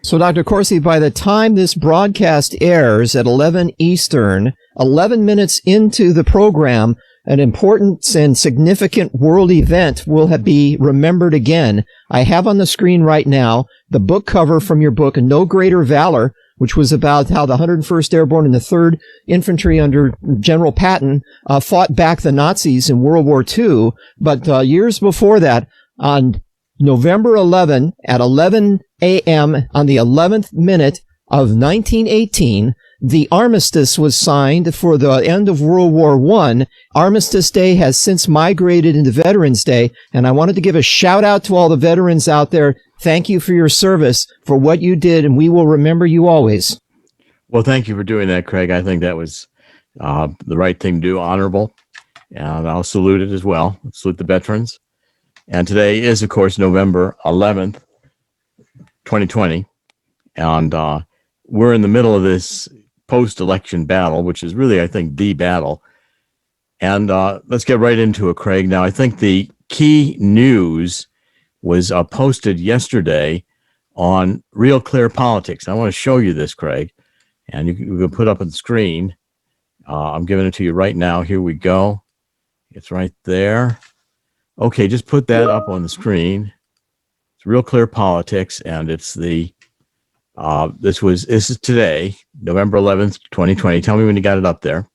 So, Dr. Corsi, by the time this broadcast airs at 11 Eastern, 11 minutes into the program, an important and significant world event will be remembered again. I have on the screen right now the book cover from your book, No Greater Valor, which was about how the 101st Airborne and the 3rd Infantry under General Patton fought back the Nazis in World War II. But years before that, on November 11 at 11 a.m. on the 11th minute of 1918, the armistice was signed for the end of World War I. Armistice Day has since migrated into Veterans Day, and I wanted to give a shout out to all the veterans out there. Thank you for your service, for what you did, and we will remember you always. Well, thank you for doing that, Craig. I think that was the right thing to do, honorable, and I'll salute it as well. Salute the veterans. And today is, of course, November 11th, 2020, and we're in the middle of this post-election battle, which is really, I think, the battle. And let's get right into it, Craig. Now, I think the key news was posted yesterday on Real Clear Politics. I want to show you this, Craig, and you can put up on the screen. I'm giving it to you right now. Here we go. It's right there. Okay, just put that up on the screen. It's Real Clear Politics, and it's the this is today, November 11th, 2020. Tell me when you got it up there.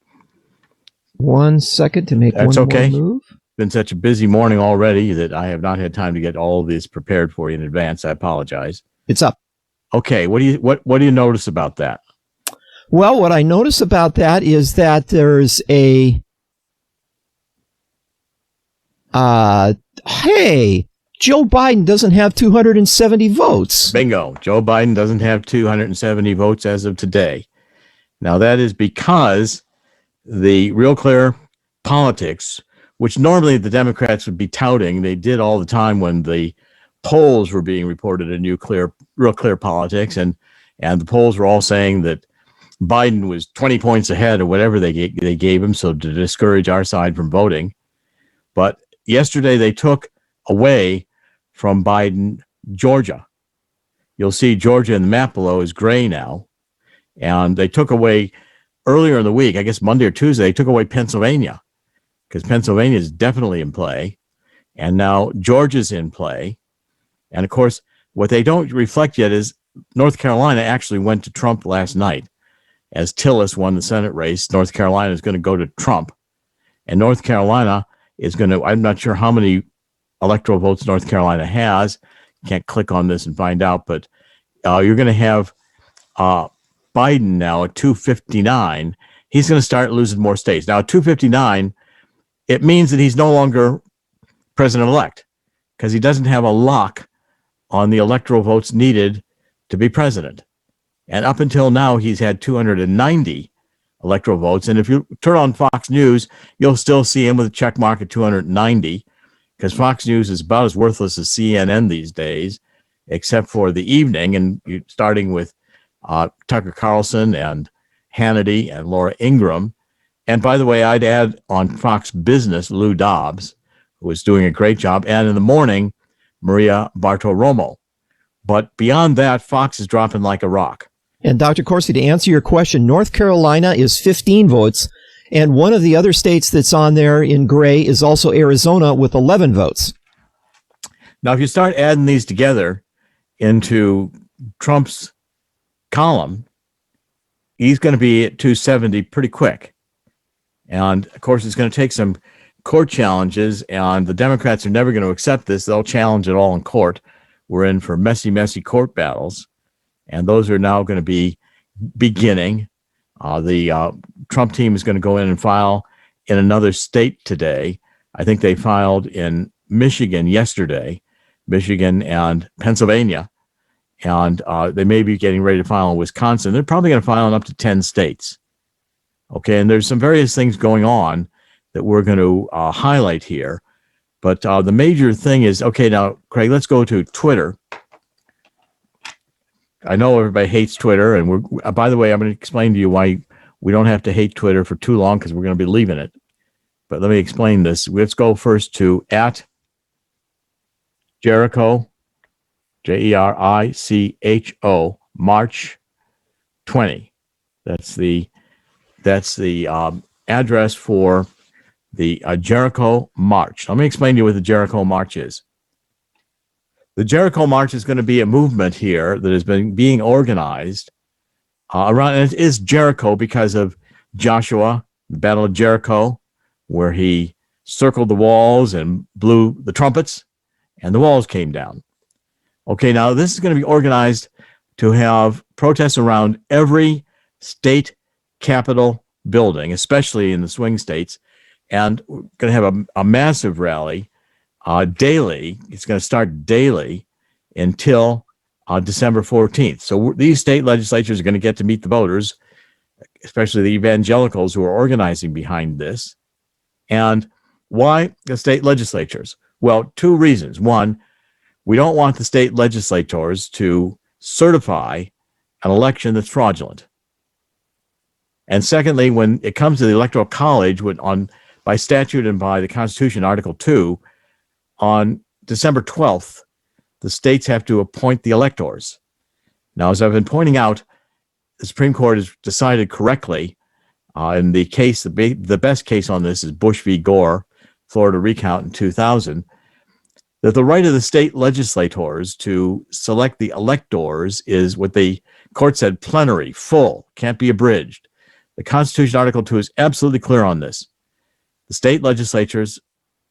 1 second to make That's one okay. more move. Been such a busy morning already that I have not had time to get all of this prepared for you in advance. I apologize. It's up. Okay, what do you notice about that? Well, what I notice about that is that there's a hey, Joe Biden doesn't have 270 votes. Bingo. Joe Biden doesn't have 270 votes as of today. Now, that is because the Real Clear Politics, which normally the Democrats would be touting, they did all the time when the polls were being reported in Real Clear Politics, and the polls were all saying that Biden was 20 points ahead or whatever they gave him, so to discourage our side from voting. But yesterday they took away from Biden Georgia. You'll see Georgia in the map below is gray now. And they took away earlier in the week, I guess Monday or Tuesday, they took away Pennsylvania, because Pennsylvania is definitely in play. And now Georgia's in play. And of course, what they don't reflect yet is North Carolina actually went to Trump last night. As Tillis won the Senate race, North Carolina is going to go to Trump. And North Carolina is going to, I'm not sure how many electoral votes North Carolina has. Can't click on this and find out, but you're going to have Biden now at 259. He's going to start losing more states. Now, at 259, it means that he's no longer president-elect because he doesn't have a lock on the electoral votes needed to be president. And up until now, he's had 290 electoral votes. And if you turn on Fox News, you'll still see him with a check mark at 290, because Fox News is about as worthless as CNN these days, except for the evening, and starting with Tucker Carlson and Hannity and Laura Ingraham. And by the way, I'd add on Fox Business, Lou Dobbs, who is doing a great job. And in the morning, Maria Bartiromo. But beyond that, Fox is dropping like a rock. And Dr. Corsi, to answer your question, North Carolina is 15 votes. And one of the other states that's on there in gray is also Arizona with 11 votes. Now, if you start adding these together into Trump's column, he's going to be at 270 pretty quick. And, of course, it's going to take some court challenges, and the Democrats are never going to accept this. They'll challenge it all in court. We're in for messy, messy court battles, and those are now going to be beginning. The Trump team is going to go in and file in another state today. I think they filed in Michigan yesterday, Michigan and Pennsylvania, and they may be getting ready to file in Wisconsin. They're probably going to file in up to 10 states. Okay, and there's some various things going on that we're going to highlight here. But the major thing is, okay, now, Craig, let's go to Twitter. I know everybody hates Twitter, and we're, by the way, I'm going to explain to you why we don't have to hate Twitter for too long, because we're going to be leaving it. But let me explain this. Let's go first to @Jericho, Jericho March 20. That's the address for the Jericho March. Let me explain to you what the Jericho March is. The Jericho March is going to be a movement here that has been being organized around, and it is Jericho because of Joshua, the Battle of Jericho, where he circled the walls and blew the trumpets, and the walls came down. Okay, now this is going to be organized to have protests around every state capitol building, especially in the swing states, and we're going to have a massive rally daily. It's going to start daily until December 14th. So these state legislatures are going to get to meet the voters, especially the evangelicals who are organizing behind this. And why the state legislatures? Well, two reasons. One, we don't want the state legislators to certify an election that's fraudulent. And secondly, when it comes to the Electoral College, by statute and by the Constitution, Article 2, on December 12th, the states have to appoint the electors. Now, as I've been pointing out, the Supreme Court has decided correctly in the case, the best case on this is Bush v. Gore, Florida recount in 2000, that the right of the state legislators to select the electors is what the court said plenary, full, can't be abridged. The Constitution, Article 2, is absolutely clear on this. The state legislatures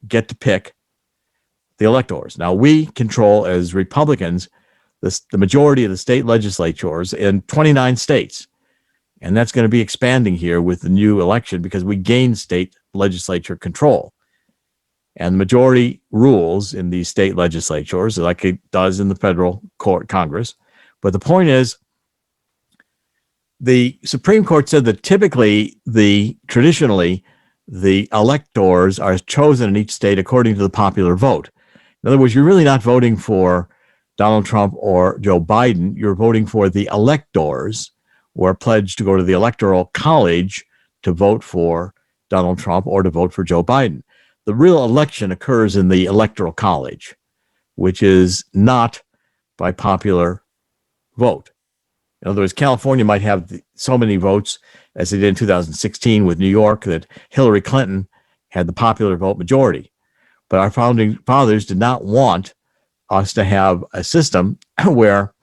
get to pick the electors. Now, we control, as Republicans, the majority of the state legislatures in 29 states. And that's going to be expanding here with the new election because we gain state legislature control. And the majority rules in these state legislatures, like it does in the federal court, Congress. But the point is, the Supreme Court said that traditionally, the electors are chosen in each state according to the popular vote. In other words, you're really not voting for Donald Trump or Joe Biden. You're voting for the electors who are pledged to go to the Electoral College to vote for Donald Trump or to vote for Joe Biden. The real election occurs in the Electoral College, which is not by popular vote. In other words, California might have so many votes, as they did in 2016 with New York, that Hillary Clinton had the popular vote majority. But our founding fathers did not want us to have a system where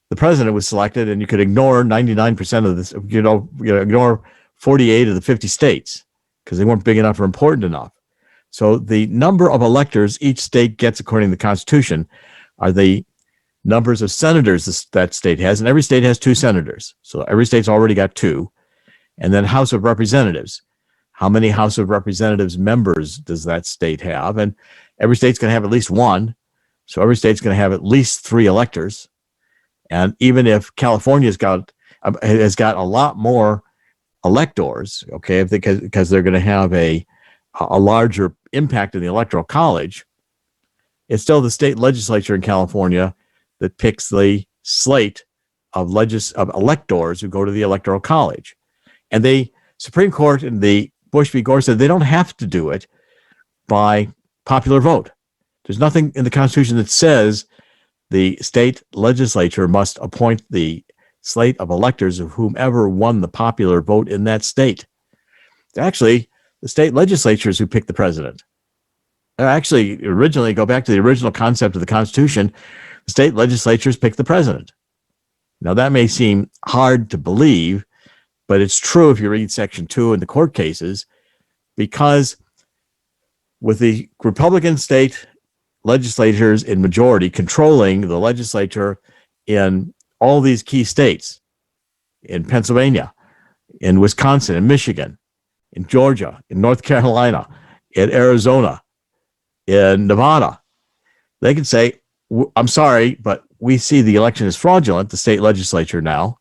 the president was selected and you could ignore 99% of this, ignore 48 of the 50 states because they weren't big enough or important enough. So the number of electors each state gets according to the Constitution are the numbers of senators that state has, and every state has 2 senators. So every state's already got 2. And then House of Representatives. How many House of Representatives members does that state have? And every state's going to have at least 1. So every state's going to have at least 3 electors. And even if California's has got a lot more electors, okay, because they're going to have a larger impact in the Electoral College, it's still the state legislature in California that picks the slate of electors who go to the Electoral College. And the Supreme Court in the Bush v. Gore said they don't have to do it by popular vote. There's nothing in the Constitution that says the state legislature must appoint the slate of electors of whomever won the popular vote in that state. It's actually the state legislatures who pick the president. Actually, originally, go back to the original concept of the Constitution, the state legislatures pick the president. Now, that may seem hard to believe, but it's true if you read Section 2 in the court cases, because with the Republican state legislatures in majority controlling the legislature in all these key states, in Pennsylvania, in Wisconsin, in Michigan, in Georgia, in North Carolina, in Arizona, in Nevada, they can say, I'm sorry, but we see the election is fraudulent, the state legislature now,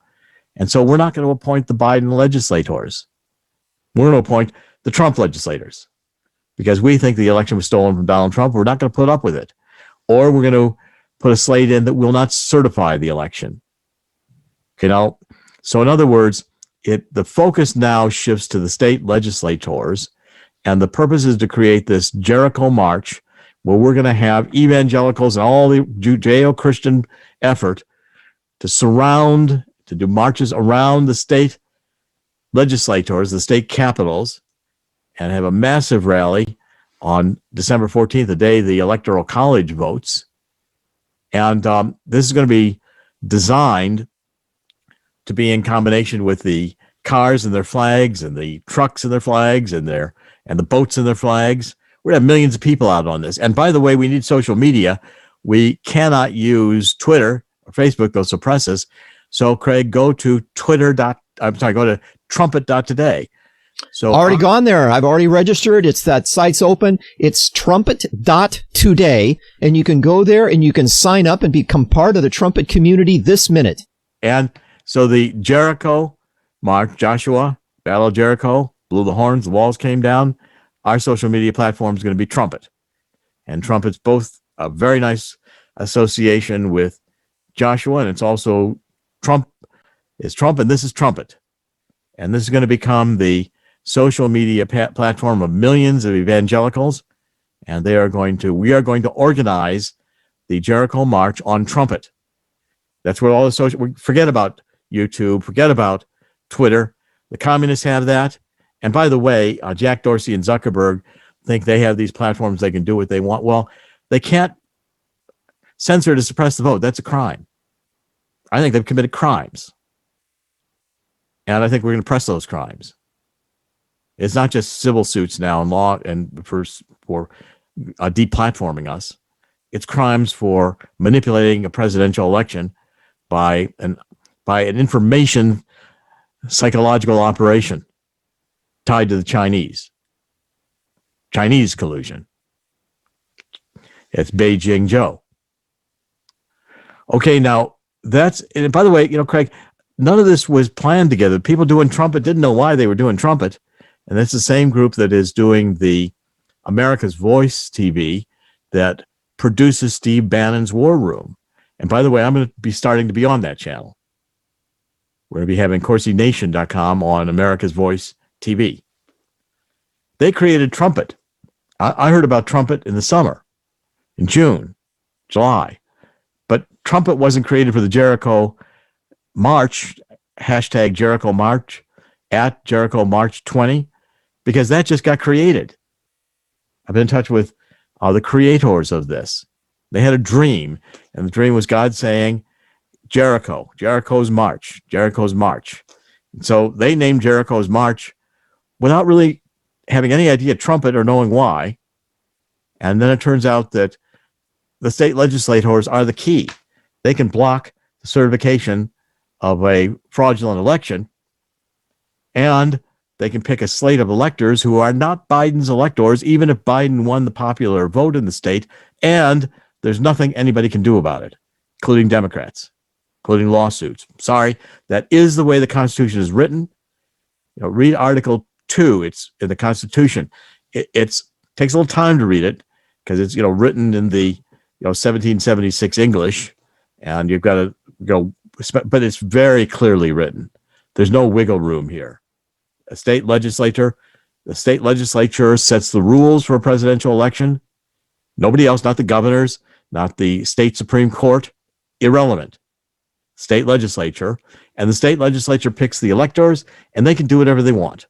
and so we're not going to appoint the Biden legislators. We're going to appoint the Trump legislators because we think the election was stolen from Donald Trump. We're not going to put up with it. Or we're going to put a slate in that will not certify the election. Okay, now, so in other words, the focus now shifts to the state legislators, and the purpose is to create this Jericho March where we're going to have evangelicals and all the Judeo-Christian effort to do marches around the state legislators, the state capitals, and have a massive rally on December 14th, the day the Electoral College votes. And this is going to be designed to be in combination with the cars and their flags and the trucks and their flags and the boats and their flags. We're going to have millions of people out on this. And by the way, we need social media. We cannot use Twitter or Facebook. They'll suppress us. So, Craig, go to go to trumpet.today. So already gone there. I've already registered. That site's open. It's trumpet.today, and you can go there and you can sign up and become part of the Trumpet community this minute. And so the Jericho march, Joshua, Battle of Jericho, blew the horns, the walls came down. Our social media platform is going to be Trumpet. And Trumpet's both a very nice association with Joshua, and it's also Trump, and this is Trumpet. And this is going to become the social media platform of millions of evangelicals. And we are going to organize the Jericho March on Trumpet. That's where all the forget about YouTube, forget about Twitter. The communists have that. And by the way, Jack Dorsey and Zuckerberg think they have these platforms, they can do what they want. Well, they can't censor to suppress the vote. That's a crime. I think they've committed crimes. And I think we're going to press those crimes. It's not just civil suits now and law and for deplatforming us. It's crimes for manipulating a presidential election by an information psychological operation tied to the Chinese collusion. It's Beijing Joe. Okay, now and by the way, Craig, none of this was planned together. People doing Trumpet didn't know why they were doing Trumpet. And that's the same group that is doing the America's Voice TV that produces Steve Bannon's War Room. And by the way, I'm going to be starting to be on that channel. We're going to be having CorsiNation.com on America's Voice TV. They created Trumpet. I heard about Trumpet in the summer, in June, July. But Trumpet wasn't created for the Jericho March, hashtag Jericho March, at Jericho March 20, because that just got created. I've been in touch with the creators of this. They had a dream, and the dream was God saying, Jericho's March. And so they named Jericho's March without really having any idea Trumpet or knowing why. And then it turns out that the state legislators are the key. They can block the certification of a fraudulent election, and they can pick a slate of electors who are not Biden's electors, even if Biden won the popular vote in the state, and there's nothing anybody can do about it, including Democrats, including lawsuits. Sorry, that is the way the Constitution is written. Read Article 2. It's in the Constitution. It takes a little time to read it because it's written in the 1776 English, and you've got to go. But it's very clearly written. There's no wiggle room here. The state legislature sets the rules for a presidential election. Nobody else, not the governors, not the state Supreme Court, irrelevant. State legislature, and the state legislature picks the electors, and they can do whatever they want.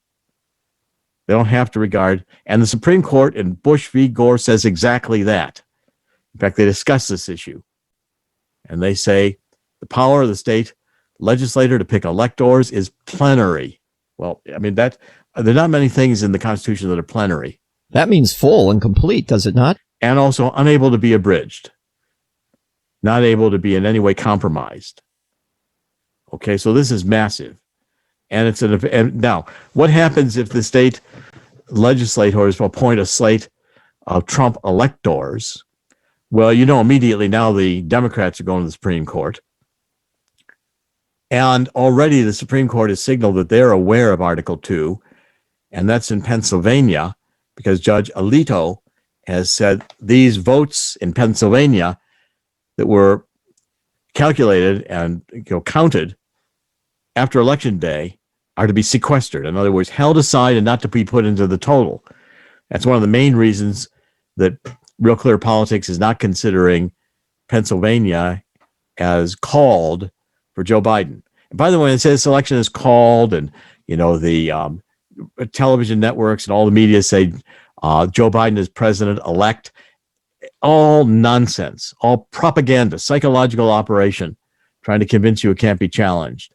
They don't have to regard, and the Supreme Court in Bush v. Gore says exactly that. In fact, they discuss this issue, and they say the power of the state legislator to pick electors is plenary. Well, I mean, there are not many things in the Constitution that are plenary. That means full and complete, does it not? And also unable to be abridged, not able to be in any way compromised. Okay, so this is massive. And now, what happens if the state legislators appoint a slate of Trump electors? Well, immediately now the Democrats are going to the Supreme Court. And already the Supreme Court has signaled that they're aware of Article 2, and that's in Pennsylvania, because Judge Alito has said these votes in Pennsylvania that were calculated and counted after Election Day are to be sequestered. In other words, held aside and not to be put into the total. That's one of the main reasons that Real Clear Politics is not considering Pennsylvania as called for Joe Biden. And by the way, it says election is called, and the television networks and all the media say Joe Biden is president-elect. All nonsense, all propaganda, psychological operation, trying to convince you it can't be challenged.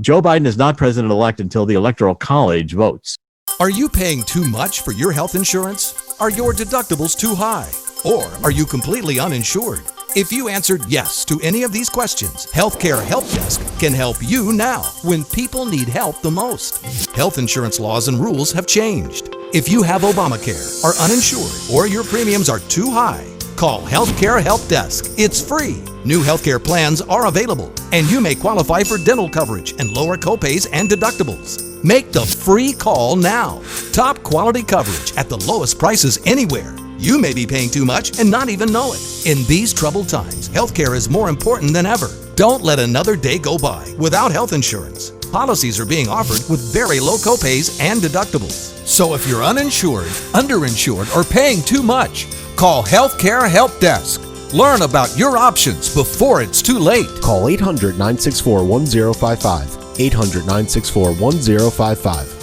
Joe Biden is not president-elect until the Electoral College votes. Are you paying too much for your health insurance? Are your deductibles too high? Or are you completely uninsured? If you answered yes to any of these questions, Healthcare Help Desk can help you now when people need help the most. Health insurance laws and rules have changed. If you have Obamacare, are uninsured, or your premiums are too high, call Healthcare Help Desk. It's free. New healthcare plans are available, and you may qualify for dental coverage and lower copays and deductibles. Make the free call now. Top quality coverage at the lowest prices anywhere. You may be paying too much and not even know it. In these troubled times, healthcare is more important than ever. Don't let another day go by without health insurance. Policies are being offered with very low copays and deductibles. So if you're uninsured, underinsured, or paying too much, call Healthcare Help Desk. Learn about your options before it's too late. Call 800-964-1055. 800-964-1055.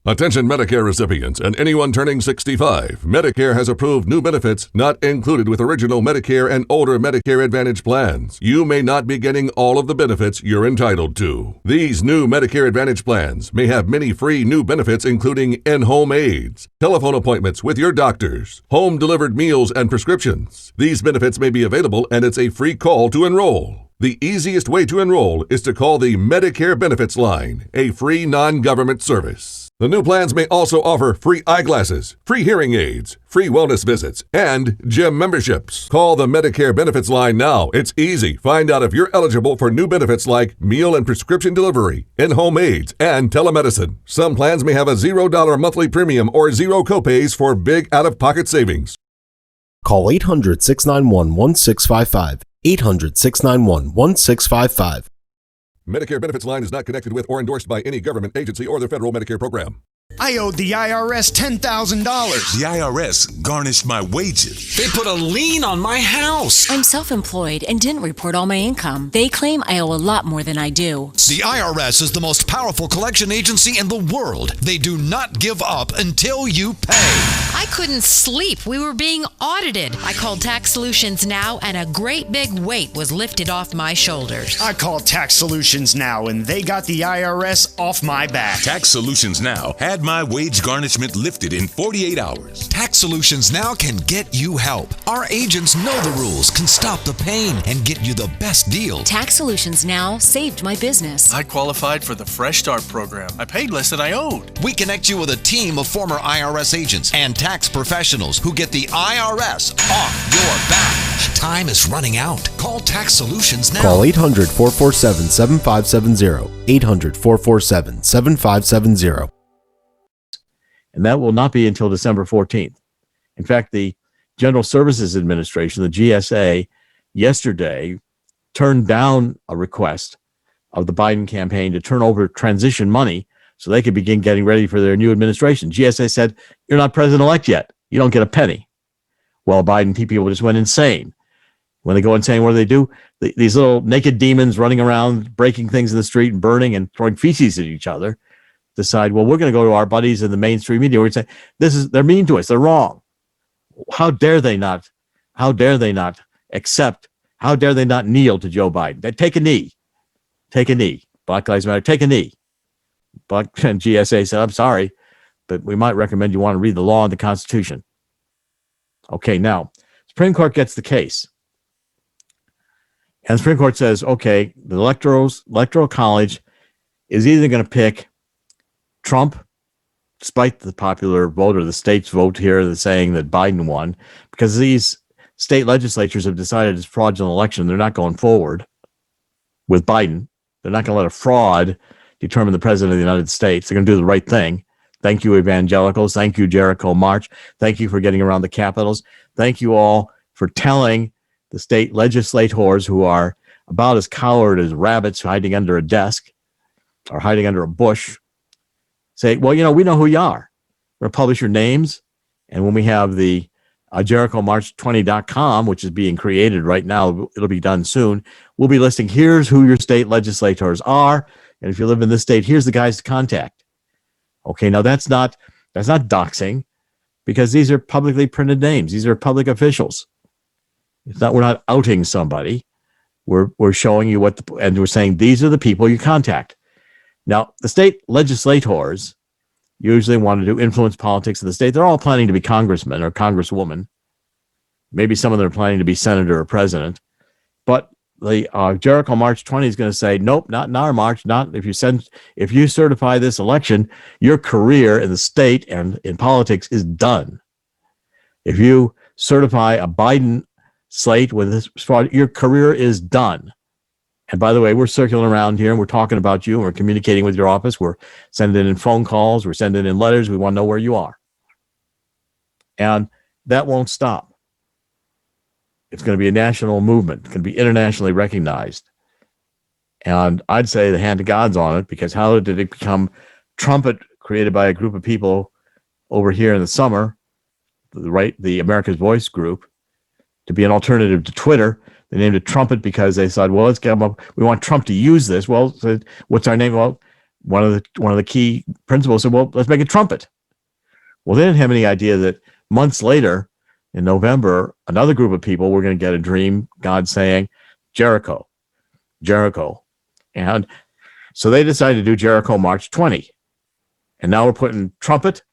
Attention Medicare recipients and anyone turning 65. Medicare has approved new benefits not included with original Medicare and older Medicare Advantage plans. You may not be getting all of the benefits you're entitled to. These new Medicare Advantage plans may have many free new benefits including in-home aids, telephone appointments with your doctors, home-delivered meals and prescriptions. These benefits may be available and it's a free call to enroll. The easiest way to enroll is to call the Medicare Benefits Line, a free non-government service. The new plans may also offer free eyeglasses, free hearing aids, free wellness visits, and gym memberships. Call the Medicare Benefits Line now. It's easy. Find out if you're eligible for new benefits like meal and prescription delivery, in-home aids, and telemedicine. Some plans may have a $0 monthly premium or zero copays for big out-of-pocket savings. Call 800-691-1655. 800-691-1655. Medicare Benefits Line is not connected with or endorsed by any government agency or the federal Medicare program. I owed the IRS $10,000. The IRS garnished my wages. They put a lien on my house. I'm self-employed and didn't report all my income. They claim I owe a lot more than I do. The IRS is the most powerful collection agency in the world. They do not give up until you pay. I couldn't sleep. We were being audited. I called Tax Solutions Now, and a great big weight was lifted off my shoulders. I called Tax Solutions Now, and they got the IRS off my back. Tax Solutions Now had my wage garnishment lifted in 48 hours. Tax Solutions Now can get you help. Our agents know the rules, can stop the pain, and get you the best deal. Tax Solutions Now saved my business. I qualified for the Fresh Start program. I paid less than I owed. We connect you with a team of former IRS agents and tax professionals who get the IRS off your back. Time is running out. Call Tax Solutions now. Call 800-447-7570. 800-447-7570. And that will not be until December 14th. In fact, the General Services Administration, the GSA, yesterday turned down a request of the Biden campaign to turn over transition money so they could begin getting ready for their new administration. GSA said, you're not president-elect yet. You don't get a penny. Well, Biden people just went insane. When they go insane, what do? These little naked demons running around, breaking things in the street and burning and throwing feces at each other, decide, well, we're going to go to our buddies in the mainstream media. We're going to say, they're mean to us. They're wrong. How dare they not? How dare they not accept? How dare they not kneel to Joe Biden? They take a knee. Take a knee. Black Lives Matter. Take a knee. But GSA said, I'm sorry, but we might recommend you want to read the law and the Constitution. Okay, now, Supreme Court gets the case. And the Supreme Court says, okay, the Electoral College is either going to pick Trump, despite the popular vote or the state's vote here that's saying that Biden won, because these state legislatures have decided it's a fraudulent election. They're not going forward with Biden. They're not going to let a fraud determine the president of the United States. They're going to do the right thing. Thank you, evangelicals. Thank you, Jericho March. Thank you for getting around the capitals. Thank you all for telling the state legislators, who are about as coward as rabbits hiding under a desk or hiding under a bush, say, well, we know who you are. We're going to publish your names. And when we have the JerichoMarch20.com, which is being created right now, it'll be done soon. We'll be listing here's who your state legislators are, and if you live in this state, here's the guys to contact. Okay, now that's not doxing, because these are publicly printed names. These are public officials. We're not outing somebody. We're showing you and we're saying these are the people you contact. Now, the state legislators usually want to influence politics in the state. They're all planning to be congressmen or congresswoman. Maybe some of them are planning to be senator or president. But the Jericho March 20 is going to say, nope, not in our march. Not if you certify this election, your career in the state and in politics is done. If you certify a Biden slate with this, your career is done. And by the way, we're circling around here and we're talking about you and we're communicating with your office. We're sending in phone calls. We're sending in letters. We want to know where you are. And that won't stop. It's going to be a national movement. It's going to be internationally recognized. And I'd say the hand of God's on it, because how did it become trumpet created by a group of people over here in the summer, the America's Voice group, to be an alternative to Twitter? They named it Trumpet because they said, well, let's get them up. We want Trump to use this. Well, what's our name? Well, one of the key principals said, well, let's make it Trumpet. Well, they didn't have any idea that months later, in November, another group of people were going to get a dream, God saying, Jericho, Jericho. And so they decided to do Jericho March 20. And now we're putting Trumpet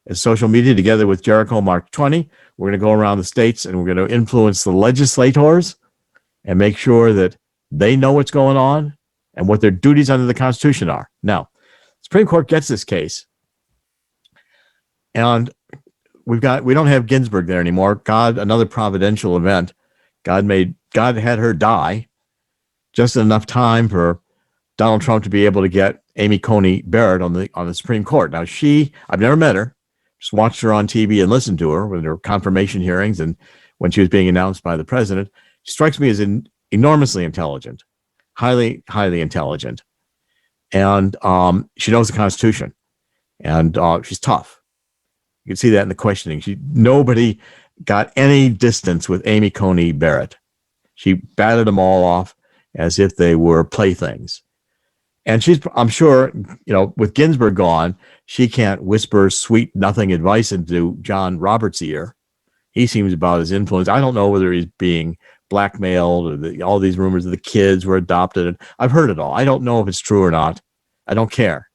as social media together with Jericho March 20. We're going to go around the states and we're going to influence the legislators and make sure that they know what's going on and what their duties under the Constitution are. Now, Supreme Court gets this case, and we don't have Ginsburg there anymore. God, another providential event. God had her die just enough time for Donald Trump to be able to get Amy Coney Barrett on the Supreme Court. Now, I've never met her, just watched her on TV and listened to her with her confirmation hearings and when she was being announced by the president. She strikes me as enormously intelligent, highly, highly intelligent. And she knows the Constitution, and she's tough. You can see that in the questioning. Nobody got any distance with Amy Coney Barrett. She batted them all off as if they were playthings. And I'm sure, with Ginsburg gone, she can't whisper sweet nothing advice into John Roberts' ear. He seems about as influenced. I don't know whether he's being blackmailed or all these rumors of the kids were adopted. And I've heard it all. I don't know if it's true or not. I don't care.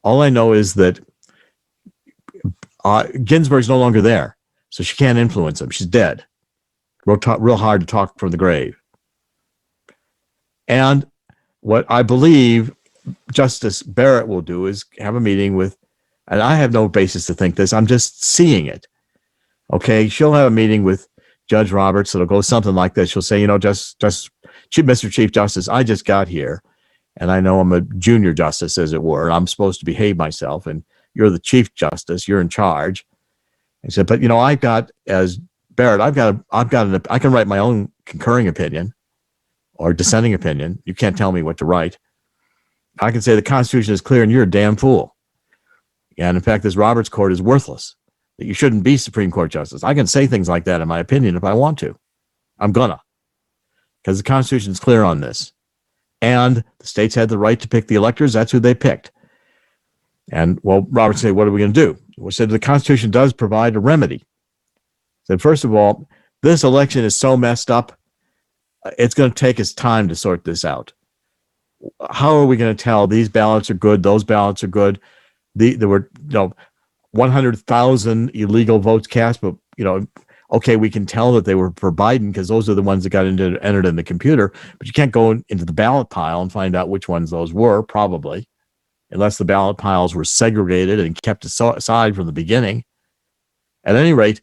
All I know is that Ginsburg's no longer there, so she can't influence him. She's dead. Real hard to talk from the grave. And what I believe Justice Barrett will do is have a meeting with, and I have no basis to think this, I'm just seeing it. Okay, she'll have a meeting with Judge Roberts. It'll go something like this. She'll say, Mr. Chief Justice, I just got here, and I know I'm a junior justice, as it were. I'm supposed to behave myself, and you're the Chief Justice. You're in charge. I said, but I can write my own concurring opinion or dissenting opinion. You can't tell me what to write. I can say the Constitution is clear and you're a damn fool. And in fact, this Roberts court is worthless, that you shouldn't be Supreme Court justice. I can say things like that in my opinion if I want to. I'm gonna. Because the Constitution is clear on this. And the states had the right to pick the electors. That's who they picked. And, well, Roberts said, what are we going to do? We said the Constitution does provide a remedy. Said, first of all, this election is so messed up, it's going to take us time to sort this out. How are we going to tell these ballots are good, those ballots are good? There were 100,000 illegal votes cast, but okay, we can tell that they were for Biden because those are the ones that got entered in the computer, but you can't go into the ballot pile and find out which ones those were, probably, unless the ballot piles were segregated and kept aside from the beginning. At any rate,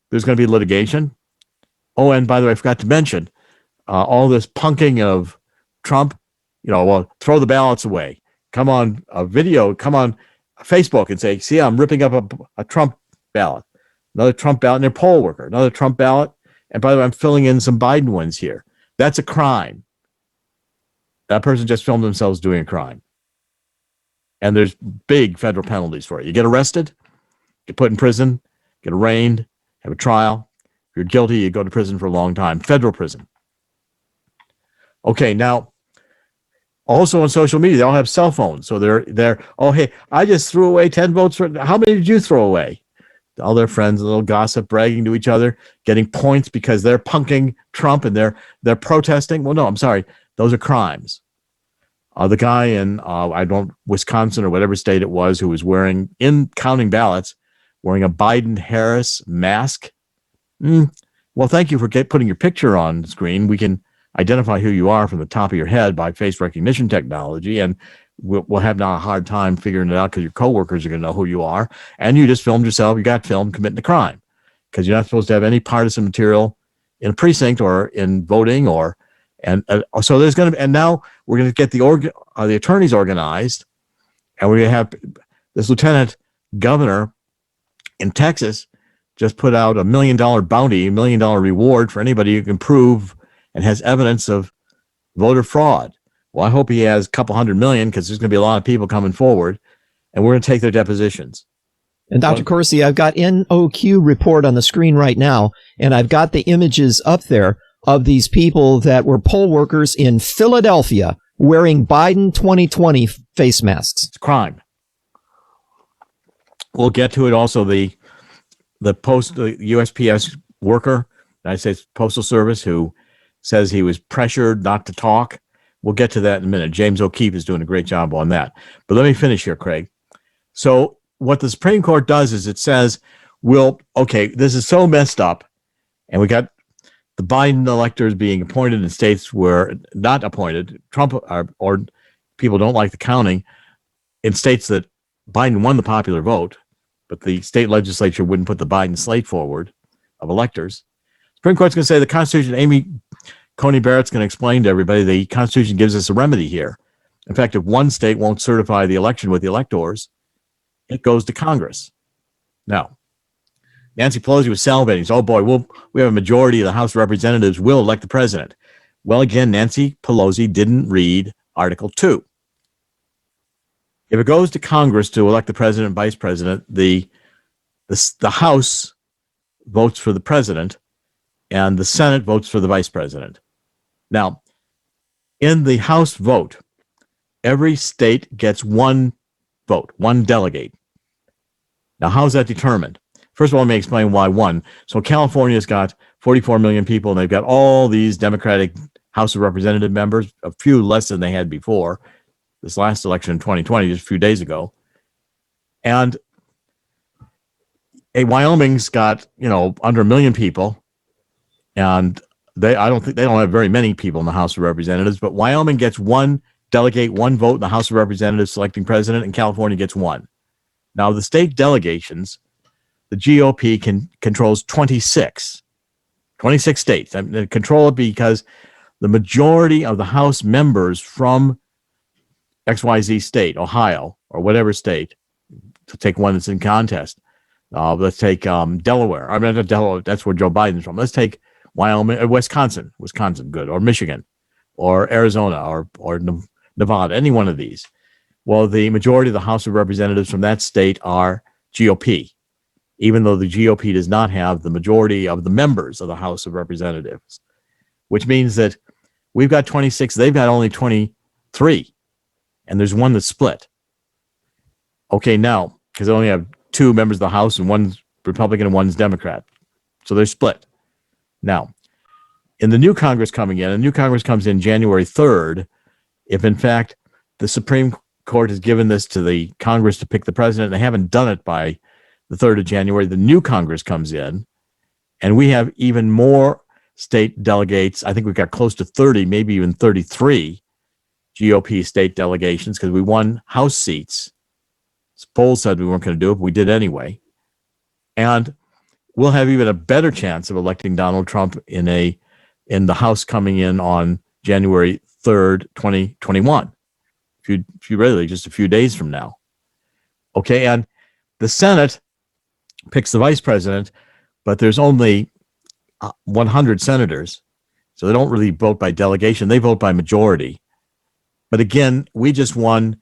there's going to be litigation. Oh, and by the way, I forgot to mention, all this punking of Trump, throw the ballots away. Come on a video, come on Facebook and say, see, I'm ripping up a Trump ballot. Another Trump ballot, and they're poll worker. Another Trump ballot. And by the way, I'm filling in some Biden ones here. That's a crime. That person just filmed themselves doing a crime. And there's big federal penalties for it. You get arrested, get put in prison, get arraigned, have a trial. If you're guilty, you go to prison for a long time, federal prison. Okay, now, also on social media, they all have cell phones. So they're oh, hey, I just threw away 10 votes. How many did you throw away? All their friends, a little gossip, bragging to each other, getting points because they're punking Trump and they're protesting. Well, no, I'm sorry. Those are crimes. The guy in, Wisconsin or whatever state it was, who was wearing, in counting ballots, wearing a Biden-Harris mask. Well, thank you for putting your picture on the screen. We can identify who you are from the top of your head by face recognition technology, and we'll have not a hard time figuring it out because your coworkers are going to know who you are. And you just filmed yourself. You got filmed committing a crime because you're not supposed to have any partisan material in a precinct or in voting so there's going to be, and now we're going to get the attorneys organized, and we're going to have this lieutenant governor in Texas just put out $1 million bounty, $1 million reward for anybody who can prove and has evidence of voter fraud. Well, I hope he has a couple $100 million, because there's going to be a lot of people coming forward, and we're going to take their depositions. And Dr. Corsi, I've got NOQ report on the screen right now, and I've got the images up there of these people that were poll workers in Philadelphia wearing Biden 2020 face masks. It's a crime. We'll get to it also. The USPS worker, United States Postal Service, who says he was pressured not to talk. We'll get to that in a minute. James O'Keefe is doing a great job on that. But let me finish here, Craig. So what the Supreme Court does is it says, this is so messed up, and we got the Biden electors being appointed in states where not appointed, Trump or people don't like the counting, in states that Biden won the popular vote, but the state legislature wouldn't put the Biden slate forward of electors. Supreme Court's going to say the Constitution, Amy Coney Barrett's going to explain to everybody the Constitution gives us a remedy here. In fact, if one state won't certify the election with the electors, it goes to Congress. Now, Nancy Pelosi was salivating. Oh boy, we have a majority of the House of Representatives will elect the president. Well, again, Nancy Pelosi didn't read Article 2. If it goes to Congress to elect the president and vice president, the House votes for the president and the Senate votes for the vice president. Now, in the House vote, every state gets one vote, one delegate. Now, how's that determined? First of all, let me explain why one. So California's got 44 million people, and they've got all these Democratic House of Representative members, a few less than they had before this last election in 2020, just a few days ago. And Wyoming's got, under 1 million people, and they don't have very many people in the House of Representatives, but Wyoming gets one delegate, one vote in the House of Representatives selecting president, and California gets one. Now, the state delegations, the GOP controls 26 states. They control it because the majority of the House members from XYZ state, Ohio, or whatever state, to take one that's in contest. Let's take Delaware. I mean, not Delaware, that's where Joe Biden's from. Let's take Wyoming, Wisconsin, good, or Michigan, or Arizona, or Nevada, any one of these. Well, the majority of the House of Representatives from that state are GOP, even though the GOP does not have the majority of the members of the House of Representatives, which means that we've got 26, they've got only 23, and there's one that's split. Okay, now, because they only have 2 members of the House, and one's Republican and one's Democrat, so they're split. Now, in the new Congress coming in, and the new Congress comes in January 3rd, if in fact the Supreme Court has given this to the Congress to pick the president, and they haven't done it by the 3rd of January, the new Congress comes in, and we have even more state delegates. I think we've got close to 30, maybe even 33 GOP state delegations, because we won House seats. Polls said we weren't going to do it, but we did anyway. And we'll have even a better chance of electing Donald Trump in the House coming in on January 3rd, 2021. If you really, just a few days from now. Okay, and the Senate picks the vice president, but there's only 100 senators, so they don't really vote by delegation. They vote by majority. But again, we just won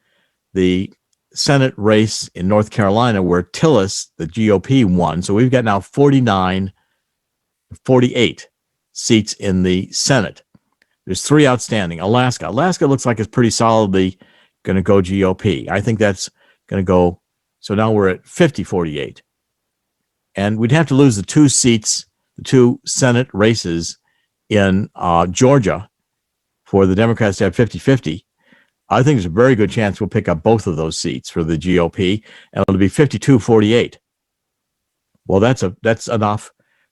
the Senate race in North Carolina where Tillis, the GOP, won. So we've got now 48 seats in the Senate. There's 3 outstanding. Alaska looks like it's pretty solidly going to go GOP. I think that's going to go. So now we're at 50-48. And we'd have to lose the 2 seats, the 2 Senate races in Georgia for the Democrats to have 50-50. I think there's a very good chance we'll pick up both of those seats for the GOP, and it'll be 52-48. Well, that's enough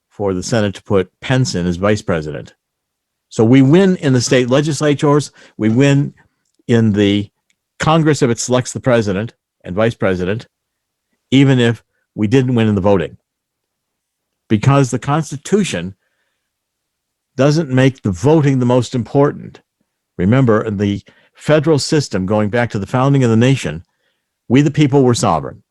for the Senate to put Pence in as vice president. So we win in the state legislatures. We win in the Congress if it selects the president and vice president, even if we didn't win in the voting. Because the Constitution doesn't make the voting the most important. Remember, in the federal system, going back to the founding of the nation, we the people were sovereign.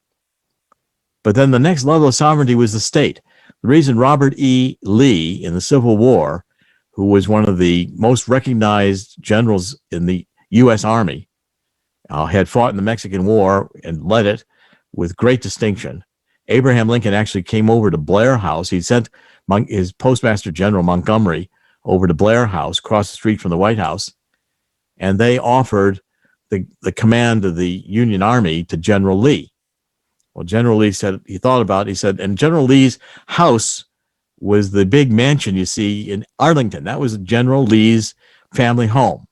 But then the next level of sovereignty was the state. The reason Robert E. Lee in the Civil War, who was one of the most recognized generals in the U.S. Army, had fought in the Mexican War and led it with great distinction. Abraham Lincoln actually came over to Blair House. He sent his Postmaster General Montgomery over to Blair House, across the street from the White House, and they offered the command of the Union Army to General Lee. Well, General Lee said, he thought about it, he said, and General Lee's house was the big mansion you see in Arlington. That was General Lee's family home.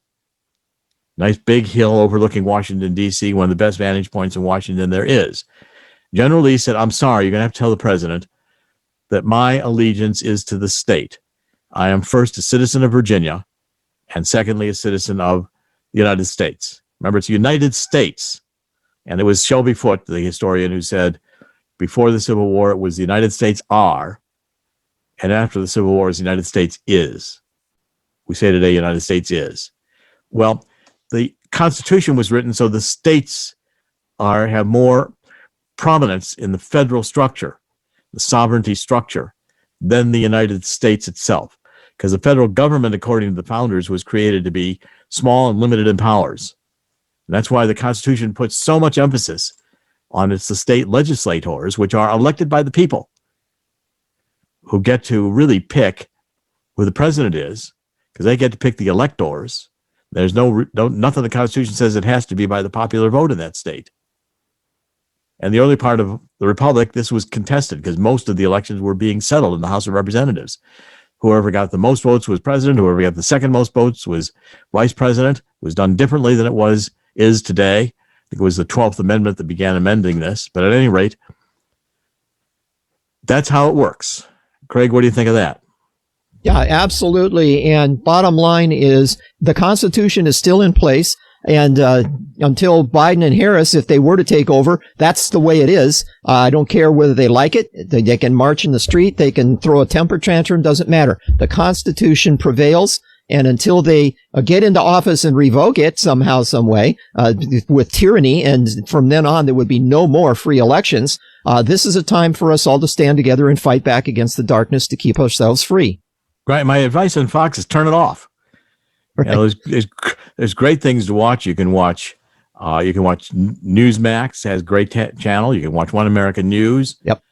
Nice big hill overlooking Washington, D.C., one of the best vantage points in Washington there is. General Lee said, I'm sorry, you're going to have to tell the president that my allegiance is to the state. I am first a citizen of Virginia, and secondly, a citizen of the United States. Remember, it's United States. And it was Shelby Foote, the historian, who said, before the Civil War, it was the United States are, and after the Civil War, it's the United States is. We say today, United States is. Well, the Constitution was written so the states have more prominence in the federal structure, the sovereignty structure, than the United States itself. Because the federal government, according to the founders, was created to be small and limited in powers. And that's why the Constitution puts so much emphasis on it's the state legislators, which are elected by the people, who get to really pick who the president is, because they get to pick the electors. There's nothing the Constitution says it has to be by the popular vote in that state. And the early part of the Republic, this was contested because most of the elections were being settled in the House of Representatives. Whoever got the most votes was president. Whoever got the second most votes was vice president. It was done differently than it is today. I think it was the 12th Amendment that began amending this. But at any rate, that's how it works. Craig, what do you think of that? Yeah, absolutely. And bottom line is the Constitution is still in place. And until Biden and Harris, if they were to take over, that's the way it is. I don't care whether they like it. They can march in the street. They can throw a temper tantrum. Doesn't matter. The Constitution prevails. And until they get into office and revoke it somehow, some way, with tyranny, and from then on, there would be no more free elections. This is a time for us all to stand together and fight back against the darkness to keep ourselves free. Right. My advice on Fox is turn it off. Right. You know, there's great things to watch. You can watch Newsmax has great channel. You can watch One American News. Yep.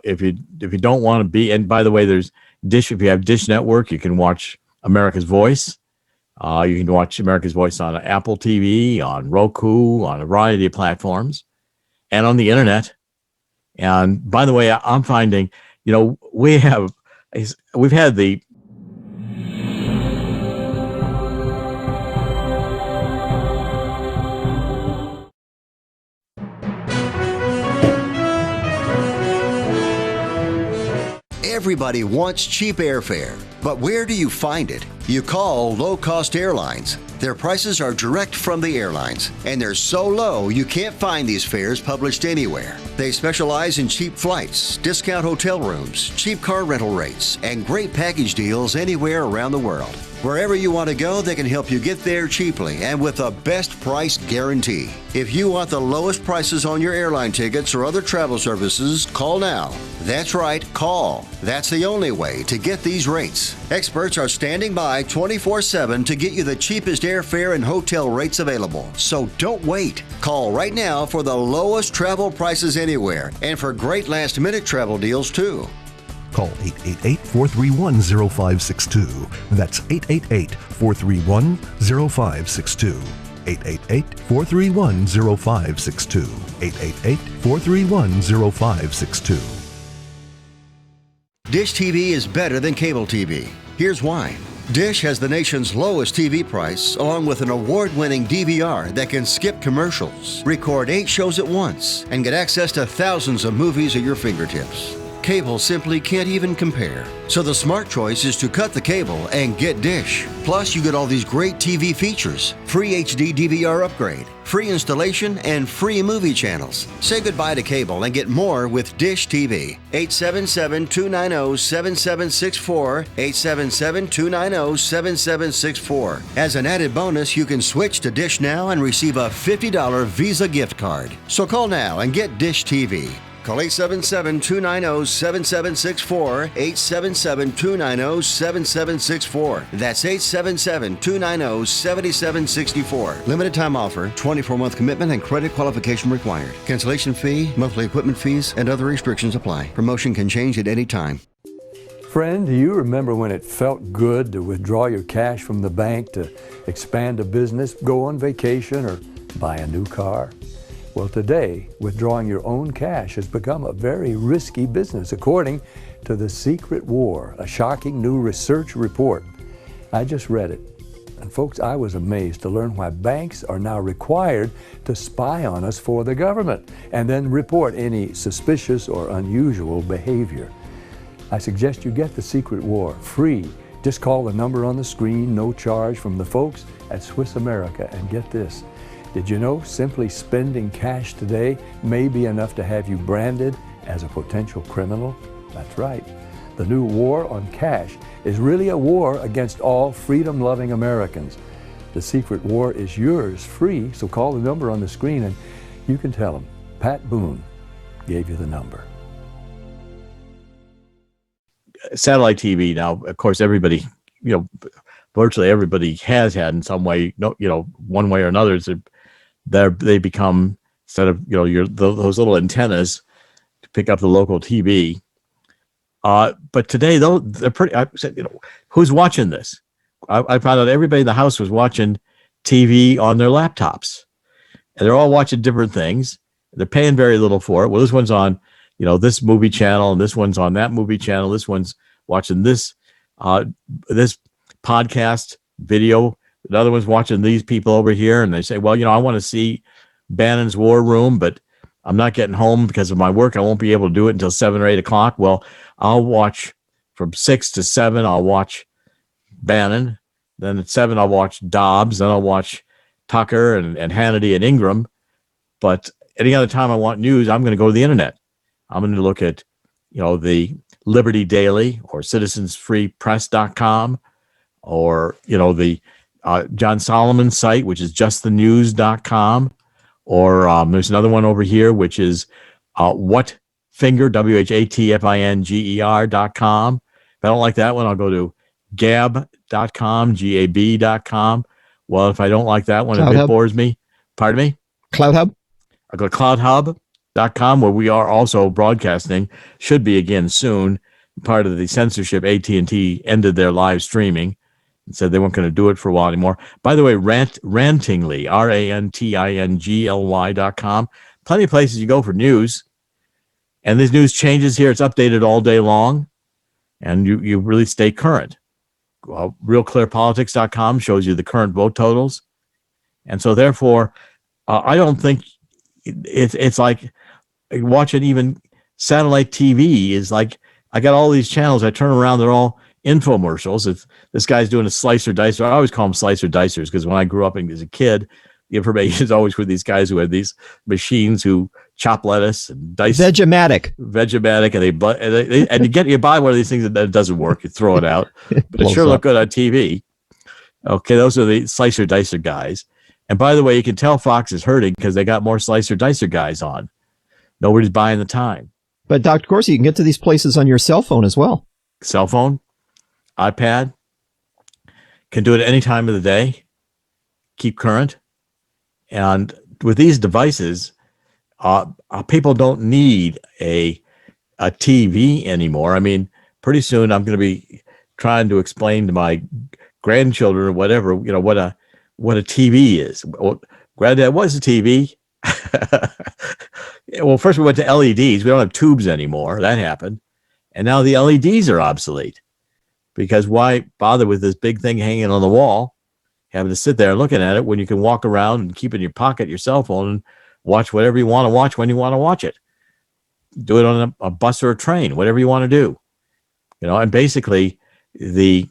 If you don't want to be, and by the way, there's Dish. If you have Dish Network, you can watch America's Voice. You can watch America's Voice on Apple TV, on Roku, on a variety of platforms, and on the internet. And by the way, I'm finding, we've had the Everybody wants cheap airfare, but where do you find it? You call low-cost airlines. Their prices are direct from the airlines, and they're so low you can't find these fares published anywhere. They specialize in cheap flights, discount hotel rooms, cheap car rental rates, and great package deals anywhere around the world. Wherever you want to go, they can help you get there cheaply and with a best price guarantee. If you want the lowest prices on your airline tickets or other travel services, call now. That's right, call. That's the only way to get these rates. Experts are standing by 24/7 to get you the cheapest airfare and hotel rates available. So don't wait. Call right now for the lowest travel prices anywhere and for great last-minute travel deals too. Call 888-431-0562. That's 888-431-0562. 888-431-0562. 888-431-0562. Dish TV is better than cable TV. Here's why. Dish has the nation's lowest TV price, along with an award-winning DVR that can skip commercials, record 8 shows at once, and get access to thousands of movies at your fingertips. Cable simply can't even compare. So the smart choice is to cut the cable and get Dish. Plus, you get all these great TV features, free HD DVR upgrade, free installation, and free movie channels. Say goodbye to cable and get more with Dish TV. 877-290-7764, 877-290-7764. As an added bonus, you can switch to Dish now and receive a $50 Visa gift card. So call now and get Dish TV. Call 877-290-7764, 877-290-7764. That's 877-290-7764. Limited time offer, 24-month commitment and credit qualification required. Cancellation fee, monthly equipment fees, and other restrictions apply. Promotion can change at any time. Friend, do you remember when it felt good to withdraw your cash from the bank to expand a business, go on vacation, or buy a new car? Well, today, withdrawing your own cash has become a very risky business, according to The Secret War, a shocking new research report. I just read it. And folks, I was amazed to learn why banks are now required to spy on us for the government and then report any suspicious or unusual behavior. I suggest you get The Secret War free. Just call the number on the screen, no charge, from the folks at Swiss America, and get this. Did you know simply spending cash today may be enough to have you branded as a potential criminal? That's right. The new war on cash is really a war against all freedom-loving Americans. The Secret War is yours free, so call the number on the screen and you can tell them Pat Boone gave you the number. Satellite TV now, of course, everybody, virtually everybody has had in some way, one way or another. They become, instead of those little antennas to pick up the local TV. But today, though, they're pretty. I said, who's watching this? I found out everybody in the house was watching TV on their laptops, and they're all watching different things. They're paying very little for it. Well, this one's on, this movie channel, and this one's on that movie channel. This one's watching this podcast video. The other one's watching these people over here, and they say, well, I want to see Bannon's War Room, but I'm not getting home because of my work. I won't be able to do it until 7 or 8 o'clock. Well, I'll watch from 6 to 7. I'll watch Bannon. Then at 7, I'll watch Dobbs. Then I'll watch Tucker and Hannity and Ingram. But any other time I want news, I'm going to go to the internet. I'm going to look at, the Liberty Daily or citizensfreepress.com or, the John Solomon site, which is justthenews.com, or there's another one over here, which is whatfinger, WHATFINGER.com. If I don't like that one, I'll go to gab.com, GAB.com. Well, if I don't like that one, if it bores me, pardon me? Cloud Hub? I'll go to cloudhub.com, where we are also broadcasting, should be again soon. Part of the censorship, AT&T ended their live streaming and said they weren't going to do it for a while anymore. By the way, Rantingly, RANTINGLY.com. Plenty of places you go for news. And this news changes here. It's updated all day long. And you really stay current. RealClearPolitics.com shows you the current vote totals. And so therefore, I don't think it's like watching even satellite TV is like, I got all these channels. I turn around, they're all infomercials. This guy's doing a slicer dicer. I always call them slicer dicers because when I grew up as a kid, the information is always with these guys who have these machines who chop lettuce and dice. Vegematic, and you buy one of these things that doesn't work. You throw it out, but it sure looked good on TV. Okay, those are the slicer dicer guys. And by the way, you can tell Fox is hurting because they got more slicer dicer guys on. Nobody's buying the time. But Dr. Corsi, you can get to these places on your cell phone as well. Cell phone, iPad, can do it any time of the day, keep current. And with these devices, people don't need a TV anymore. I mean, pretty soon I'm going to be trying to explain to my grandchildren or whatever, what a TV is. Well, Granddad, what's a TV? Well, first we went to LEDs. We don't have tubes anymore. That happened. And now the LEDs are obsolete, because why bother with this big thing hanging on the wall, having to sit there looking at it when you can walk around and keep in your pocket your cell phone and watch whatever you want to watch when you want to watch it. Do it on a bus or a train, whatever you want to do. And basically the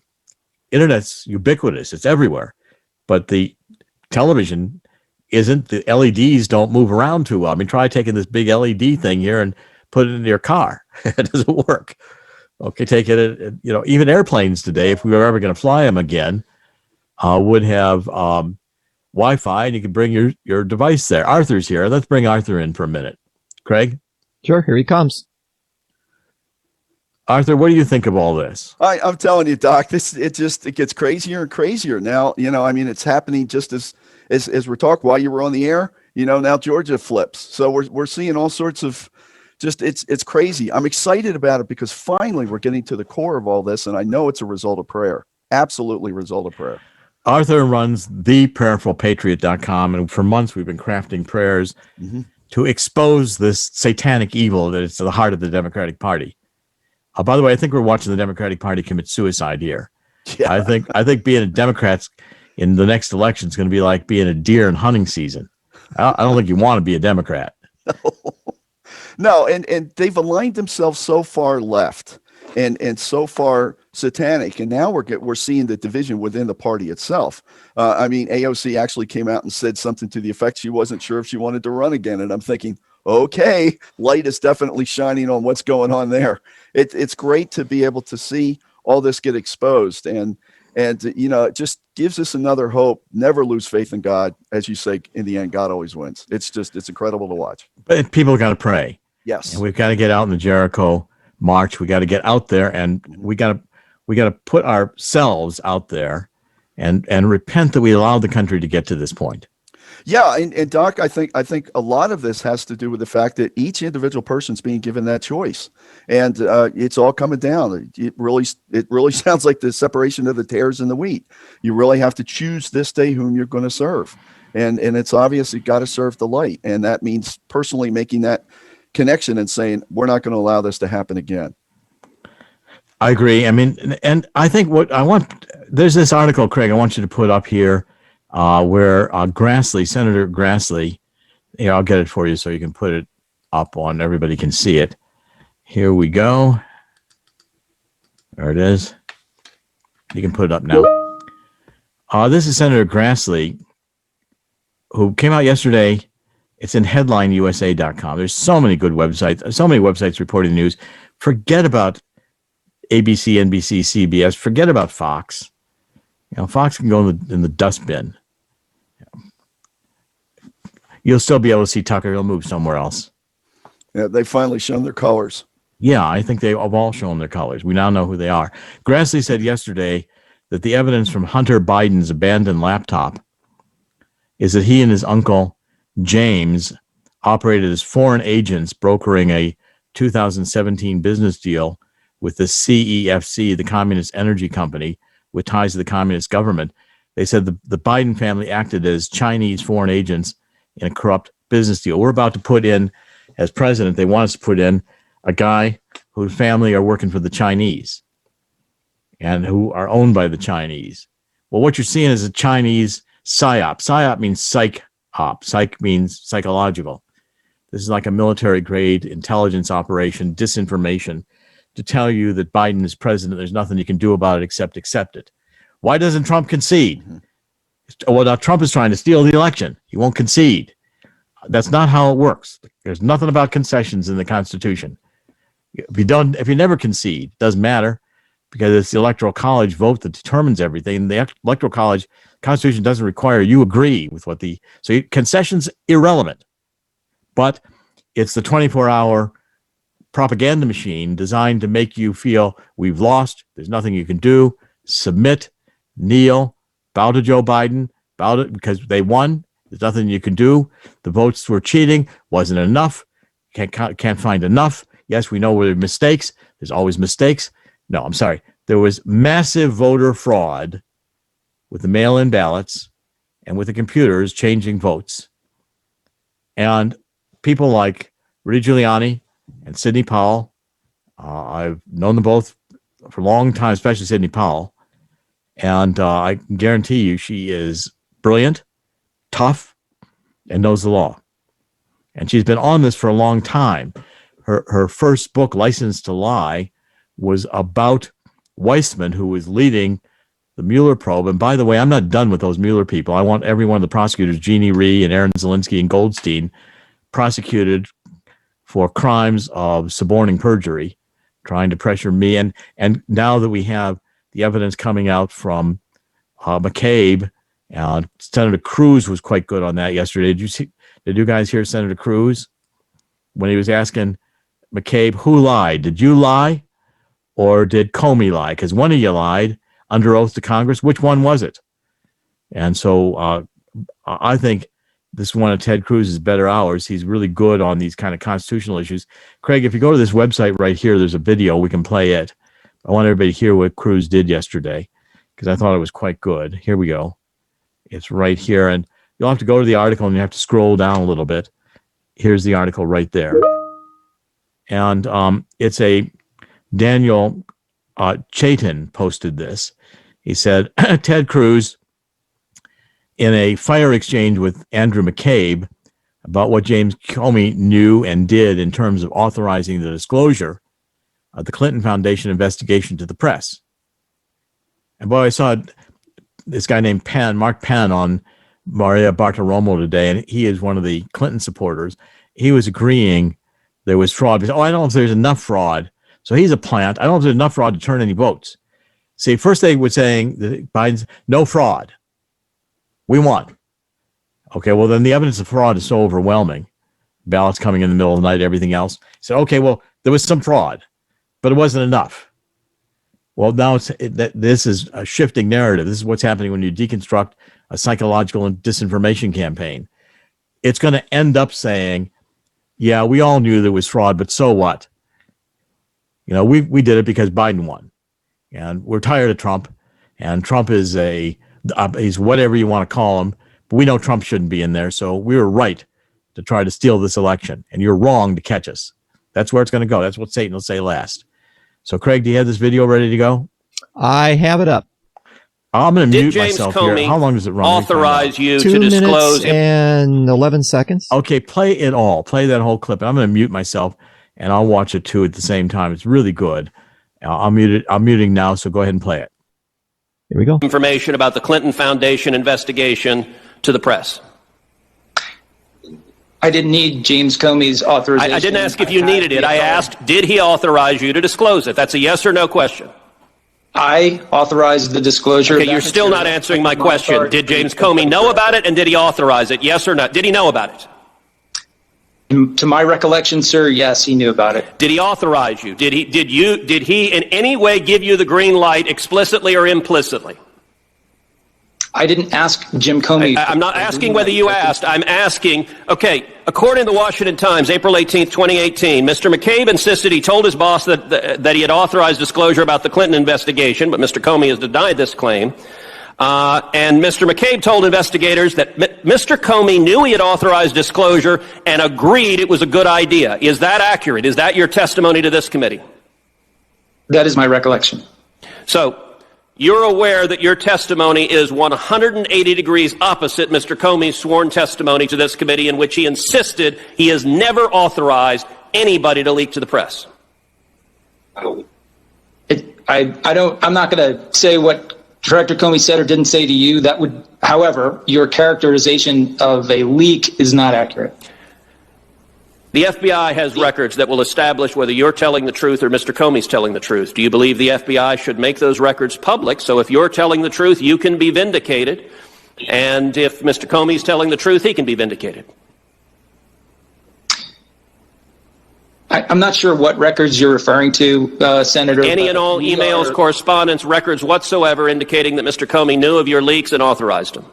internet's ubiquitous. It's everywhere. But the television isn't. The LEDs don't move around too well. I mean, try taking this big LED thing here and put it into your car. It doesn't work. Okay, take it, even airplanes today, if we were ever going to fly them again, would have Wi-Fi, and you can bring your device there. Arthur's here. Let's bring Arthur in for a minute. Craig? Sure, here he comes. Arthur, what do you think of all this? I'm telling you, Doc, it gets crazier and crazier now. It's happening just as we're talking while you were on the air. Now Georgia flips. So we're seeing all sorts of it's crazy. I'm excited about it because finally we're getting to the core of all this, and I know it's a result of prayer. Absolutely result of prayer. Arthur runs theprayerfulpatriot.com, and for months we've been crafting prayers to expose this satanic evil that is at the heart of the Democratic Party. By the way, I think we're watching the Democratic Party commit suicide here. Yeah. I think being a Democrat in the next election is going to be like being a deer in hunting season. I don't think you want to be a Democrat. No, and they've aligned themselves so far left and so far satanic, and now we're seeing the division within the party itself. AOC actually came out and said something to the effect she wasn't sure if she wanted to run again, and I'm thinking, okay, light is definitely shining on what's going on there. It's great to be able to see all this get exposed, and it just gives us another hope. Never lose faith in God. As you say, in the end, God always wins. It's incredible to watch. But people got to pray. Yes. And we've got to get out in the Jericho march. We got to get out there, and we got to put ourselves out there and repent that we allowed the country to get to this point. Yeah, and Doc, I think a lot of this has to do with the fact that each individual person's being given that choice, and it's all coming down. It really sounds like the separation of the tares and the wheat. You really have to choose this day whom you're going to serve, and it's obvious you got to serve the light, and that means personally making that connection and saying we're not going to allow this to happen again. I agree. I mean, and I think there's this article, Craig, I want you to put up here. Where Senator Grassley, here, I'll get it for you so you can put it up on, everybody can see it. Here we go. There it is. You can put it up now. This is Senator Grassley, who came out yesterday. It's in headlineusa.com. There's so many good websites, so many websites reporting the news. Forget about ABC, NBC, CBS. Forget about Fox. Fox can go in the dustbin. You'll still be able to see Tucker. He'll move somewhere else. Yeah, they've finally shown their colors. Yeah, I think they've all shown their colors. We now know who they are. Grassley said yesterday that the evidence from Hunter Biden's abandoned laptop is that he and his uncle, James, operated as foreign agents brokering a 2017 business deal with the CEFC, the Communist Energy Company, with ties to the communist government. They said the Biden family acted as Chinese foreign agents in a corrupt business deal. We're about to put in, as president, they want us to put in a guy whose family are working for the Chinese and who are owned by the Chinese. Well, what you're seeing is a Chinese PSYOP. PSYOP means psych-op. Psych means psychological. This is like a military-grade intelligence operation, disinformation, to tell you that Biden is president. There's nothing you can do about it except accept it. Why doesn't Trump concede? Well, now Trump is trying to steal the election. He won't concede. That's not how it works. There's nothing about concessions in the Constitution. If you never concede, doesn't matter. because it's the Electoral College vote that determines everything. The Electoral College Constitution doesn't require you agree with what concessions irrelevant, but it's the 24-hour propaganda machine designed to make you feel we've lost. There's nothing you can do. Submit, kneel, bow to Joe Biden, bow to, because they won. There's nothing you can do. The votes were cheating. Wasn't enough. Can't find enough. Yes, we know where there are mistakes. There's always mistakes. No, I'm sorry. There was massive voter fraud with the mail-in ballots and with the computers changing votes. And people like Rudy Giuliani and Sidney Powell, I've known them both for a long time, especially Sidney Powell. And I can guarantee you she is brilliant, tough, and knows the law. And she's been on this for a long time. Her first book, License to Lie, was about Weissman, who was leading the Mueller probe. And by the way, I'm not done with those Mueller people. I want every one of the prosecutors, Jeannie Rhee and Aaron Zelinsky and Goldstein, prosecuted for crimes of suborning perjury, trying to pressure me. And now that we have the evidence coming out from McCabe, Senator Cruz was quite good on that yesterday. Did you guys hear Senator Cruz when he was asking McCabe, who lied? Did you lie or did Comey lie? Because one of you lied under oath to Congress. Which one was it? And so I think this is one of Ted Cruz's better hours. He's really good on these kind of constitutional issues. Craig, if you go to this website right here, there's a video. We can play it. I want everybody to hear what Cruz did yesterday because I thought it was quite good. Here we go. It's right here. And you'll have to go to the article and you have to scroll down a little bit. Here's the article right there. And it's a Daniel Chaitin posted this. He said, Ted Cruz, in a fire exchange with Andrew McCabe about what James Comey knew and did in terms of authorizing the disclosure of the Clinton Foundation investigation to the press. And boy, I saw this guy named Mark Penn on Maria Bartiromo today, and he is one of the Clinton supporters. He was agreeing there was fraud. Because, I don't know if there's enough fraud. So he's a plant. I don't know if there's enough fraud to turn any votes. See, first they were saying that Biden's no fraud. We won. Okay, well, then the evidence of fraud is so overwhelming. Ballots coming in the middle of the night, everything else. So, okay, well, there was some fraud, but it wasn't enough. Well, now this is a shifting narrative. This is what's happening when you deconstruct a psychological and disinformation campaign. It's going to end up saying, yeah, we all knew there was fraud, but so what? You know, we did it because Biden won. And we're tired of Trump. And Trump is he's whatever you want to call him. But we know Trump shouldn't be in there. So we were right to try to steal this election. And you're wrong to catch us. That's where it's going to go. That's what Satan will say last. So, Craig, do you have this video ready to go? I have it up. I'm going to mute myself here. How long does it run? Authorize you 2 to disclose minutes and 11 seconds. Okay, play it all. Play that whole clip. I'm going to mute myself, and I'll watch it too at the same time. It's really good. I'm muting now, so go ahead and play it. Here we go. Information about the Clinton Foundation investigation to the press. I didn't need James Comey's authorization. I didn't ask if you needed it. I asked, did he authorize you to disclose it? That's a yes or no question. I authorized the disclosure. Okay, you're still not answering my question. Did James Comey know about it, and did he authorize it? Yes or no? Did he know about it? To my recollection, sir, yes, he knew about it. Did he authorize you? Did he in any way give you the green light explicitly or implicitly? I didn't ask Jim Comey. I'm not asking whether you asked. I'm asking, okay, according to the Washington Times, April 18th, 2018, Mr. McCabe insisted he told his boss that he had authorized disclosure about the Clinton investigation, but Mr. Comey has denied this claim. And Mr. McCabe told investigators that Mr. Comey knew he had authorized disclosure and agreed it was a good idea. Is that accurate? Is that your testimony to this committee? That is my recollection. So, you're aware that your testimony is 180 degrees opposite Mr. Comey's sworn testimony to this committee, in which he insisted he has never authorized anybody to leak to the press. I'm not going to say what Director Comey said or didn't say to you. That would, however, your characterization of a leak is not accurate. The FBI has records that will establish whether you're telling the truth or Mr. Comey's telling the truth. Do you believe the FBI should make those records public so if you're telling the truth, you can be vindicated? And if Mr. Comey's telling the truth, he can be vindicated. I'm not sure what records you're referring to, Senator. Any and all emails, correspondence, records whatsoever indicating that Mr. Comey knew of your leaks and authorized them.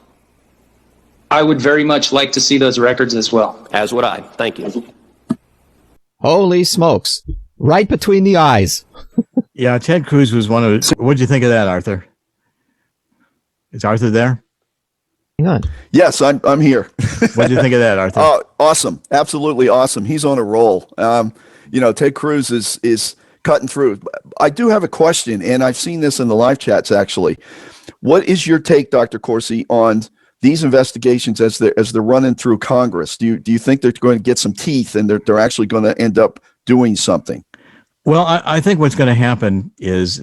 I would very much like to see those records as well. As would I. Thank you. Holy smokes. Right between the eyes. Yeah, Ted Cruz was one of the... What'd you think of that, Arthur? Is Arthur there? Hang on. Yes, I'm here. What do you think of that, Arthur? Awesome. Absolutely awesome. He's on a roll. Ted Cruz is cutting through. I do have a question, and I've seen this in the live chats, actually. What is your take, Dr. Corsi, on these investigations as they're running through Congress? Do you think they're going to get some teeth and they're actually going to end up doing something? Well, I think what's going to happen is,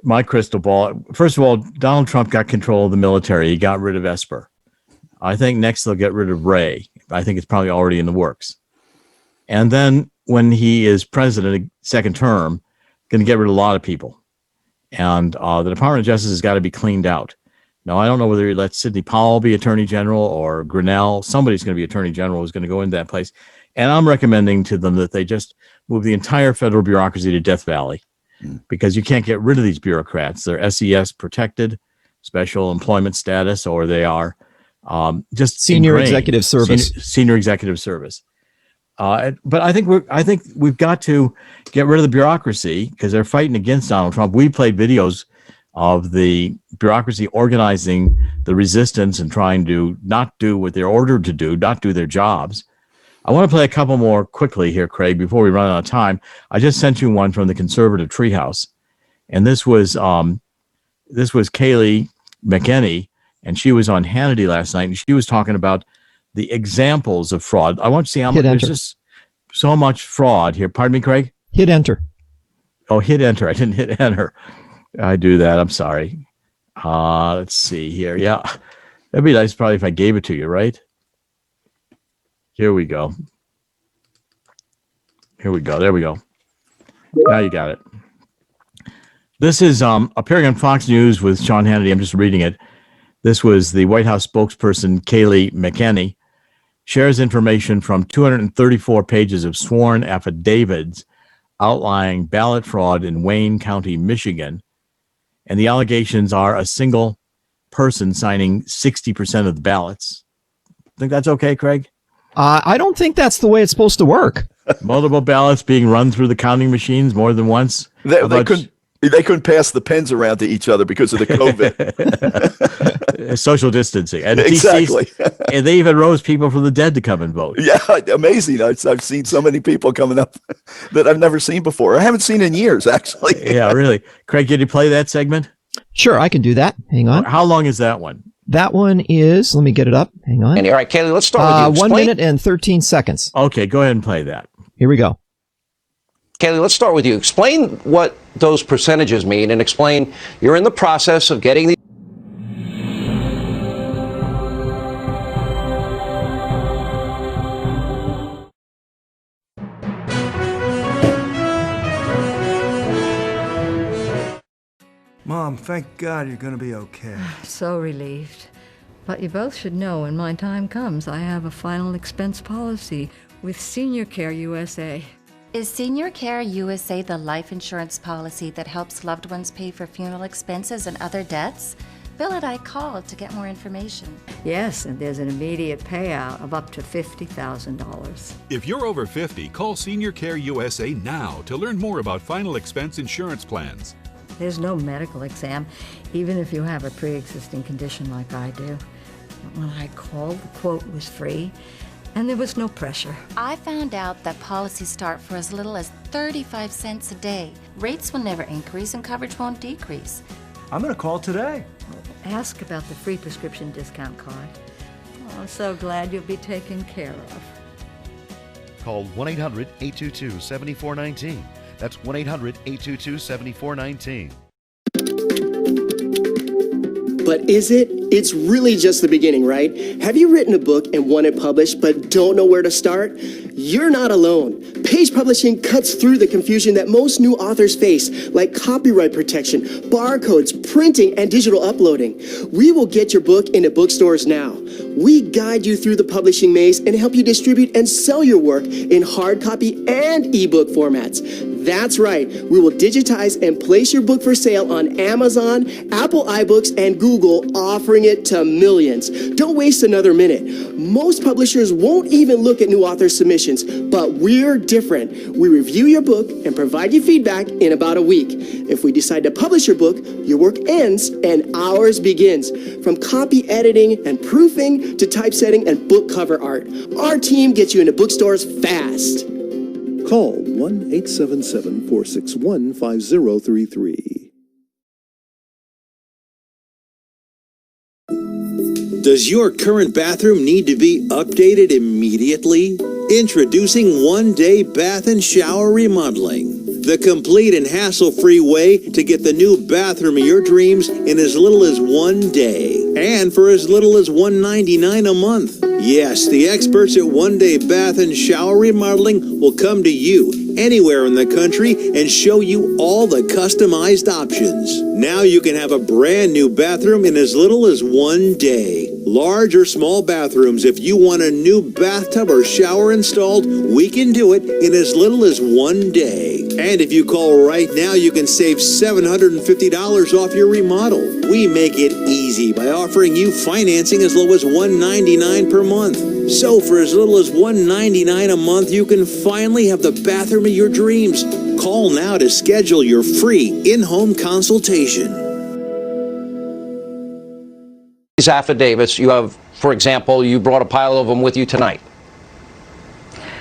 my crystal ball. First of all, Donald Trump got control of the military. He got rid of Esper. I think next they'll get rid of Ray. I think it's probably already in the works. And then when he is president, second term, going to get rid of a lot of people. And the Department of Justice has got to be cleaned out. Now, I don't know whether he lets Sidney Powell be attorney general or Grinnell. Somebody's going to be attorney general who's going to go into that place. And I'm recommending to them that they just move the entire federal bureaucracy to Death Valley. Because you can't get rid of these bureaucrats. They're SES protected, special employment status, or they are just senior executive service. Senior executive service. But I think we've got to get rid of the bureaucracy because they're fighting against Donald Trump. We played videos of the bureaucracy organizing the resistance and trying to not do what they're ordered to do, not do their jobs. I want to play a couple more quickly here, Craig, before we run out of time. I just sent you one from the Conservative Treehouse, and this was Kayleigh McEnany, and she was on Hannity last night, and she was talking about the examples of fraud. I want to see how much there's just so much fraud here. Pardon me, Craig? Hit enter. Oh, hit enter. I didn't hit enter. I do that. I'm sorry. Let's see here. Yeah, that'd be nice probably if I gave it to you, right? Here we go. There we go. Now you got it. This is appearing on Fox News with Sean Hannity. I'm just reading it. This was the White House spokesperson, Kayleigh McEnany, shares information from 234 pages of sworn affidavits outlining ballot fraud in Wayne County, Michigan. And the allegations are a single person signing 60% of the ballots. Think that's okay, Craig? I don't think that's the way it's supposed to work. Multiple ballots being run through the counting machines more than once. They couldn't pass the pens around to each other because of the COVID. Social distancing. And exactly. And they even rose people from the dead to come and vote. Yeah, amazing. I've seen so many people coming up that I've never seen before. I haven't seen in years, actually. Yeah, really. Craig, can you play that segment? Sure, I can do that. Hang on. How long is that one? That one is, let me get it up. Hang on. All right, Kayleigh, let's start with you. 1 minute and 13 seconds. Okay, go ahead and play that. Here we go. Kayleigh, let's start with you. Explain what those percentages mean and explain you're in the process of getting the... Mom, thank God you're going to be okay. So relieved. But you both should know when my time comes, I have a final expense policy with Senior Care USA. Is Senior Care USA the life insurance policy that helps loved ones pay for funeral expenses and other debts? Bill and I called to get more information. Yes, and there's an immediate payout of up to $50,000. If you're over 50, call Senior Care USA now to learn more about final expense insurance plans. There's no medical exam, even if you have a pre-existing condition like I do. But when I called, the quote was free, and there was no pressure. I found out that policies start for as little as 35 cents a day. Rates will never increase and coverage won't decrease. I'm going to call today. Ask about the free prescription discount card. Oh, I'm so glad you'll be taken care of. Call 1-800-822-7419. That's 1-800-822-7419. But is it? It's really just the beginning, right? Have you written a book and want it published but don't know where to start? You're not alone. Page Publishing cuts through the confusion that most new authors face, like copyright protection, barcodes, printing, and digital uploading. We will get your book into bookstores now. We guide you through the publishing maze and help you distribute and sell your work in hard copy and ebook formats. That's right. We will digitize and place your book for sale on Amazon, Apple iBooks, and Google, offering it to millions. Don't waste another minute. Most publishers won't even look at new author submissions, but we're different. We review your book and provide you feedback in about a week. If we decide to publish your book, your work ends and ours begins. From copy editing and proofing to typesetting and book cover art, our team gets you into bookstores fast. Call 1-877-461-5033. Does your current bathroom need to be updated immediately? Introducing One Day Bath and Shower Remodeling, the complete and hassle-free way to get the new bathroom of your dreams in as little as 1 day, and for as little as $199 a month. Yes, the experts at One Day Bath and Shower Remodeling will come to you anywhere in the country and show you all the customized options. Now you can have a brand new bathroom in as little as 1 day. Large or small bathrooms, if you want a new bathtub or shower installed, we can do it in as little as 1 day. And if you call right now, you can save $750 off your remodel. We make it easy by offering you financing as low as $199 per month. So for as little as $199 a month, you can finally have the bathroom of your dreams. Call now to schedule your free in-home consultation. These affidavits, you have, for example, you brought a pile of them with you tonight.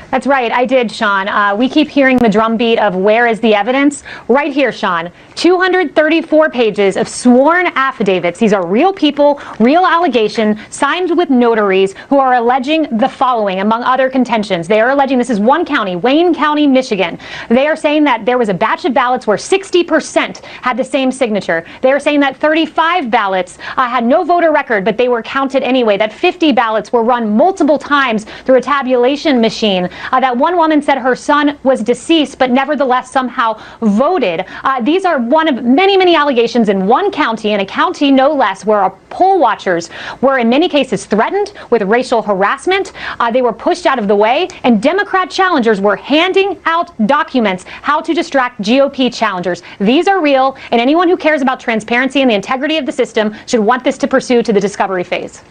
That's right, I did, Sean. We keep hearing the drumbeat of where is the evidence? Right here, Sean. 234 pages of sworn affidavits. These are real people, real allegations, signed with notaries who are alleging the following, among other contentions. They are alleging, this is one county, Wayne County, Michigan. They are saying that there was a batch of ballots where 60% had the same signature. They are saying that 35 ballots had no voter record, but they were counted anyway. That 50 ballots were run multiple times through a tabulation machine. That one woman said her son was deceased, but nevertheless somehow voted. These are one of many, many allegations in one county, in a county no less, where our poll watchers were in many cases threatened with racial harassment. They were pushed out of the way, and Democrat challengers were handing out documents how to distract GOP challengers. These are real, and anyone who cares about transparency and the integrity of the system should want this to pursue to the discovery phase.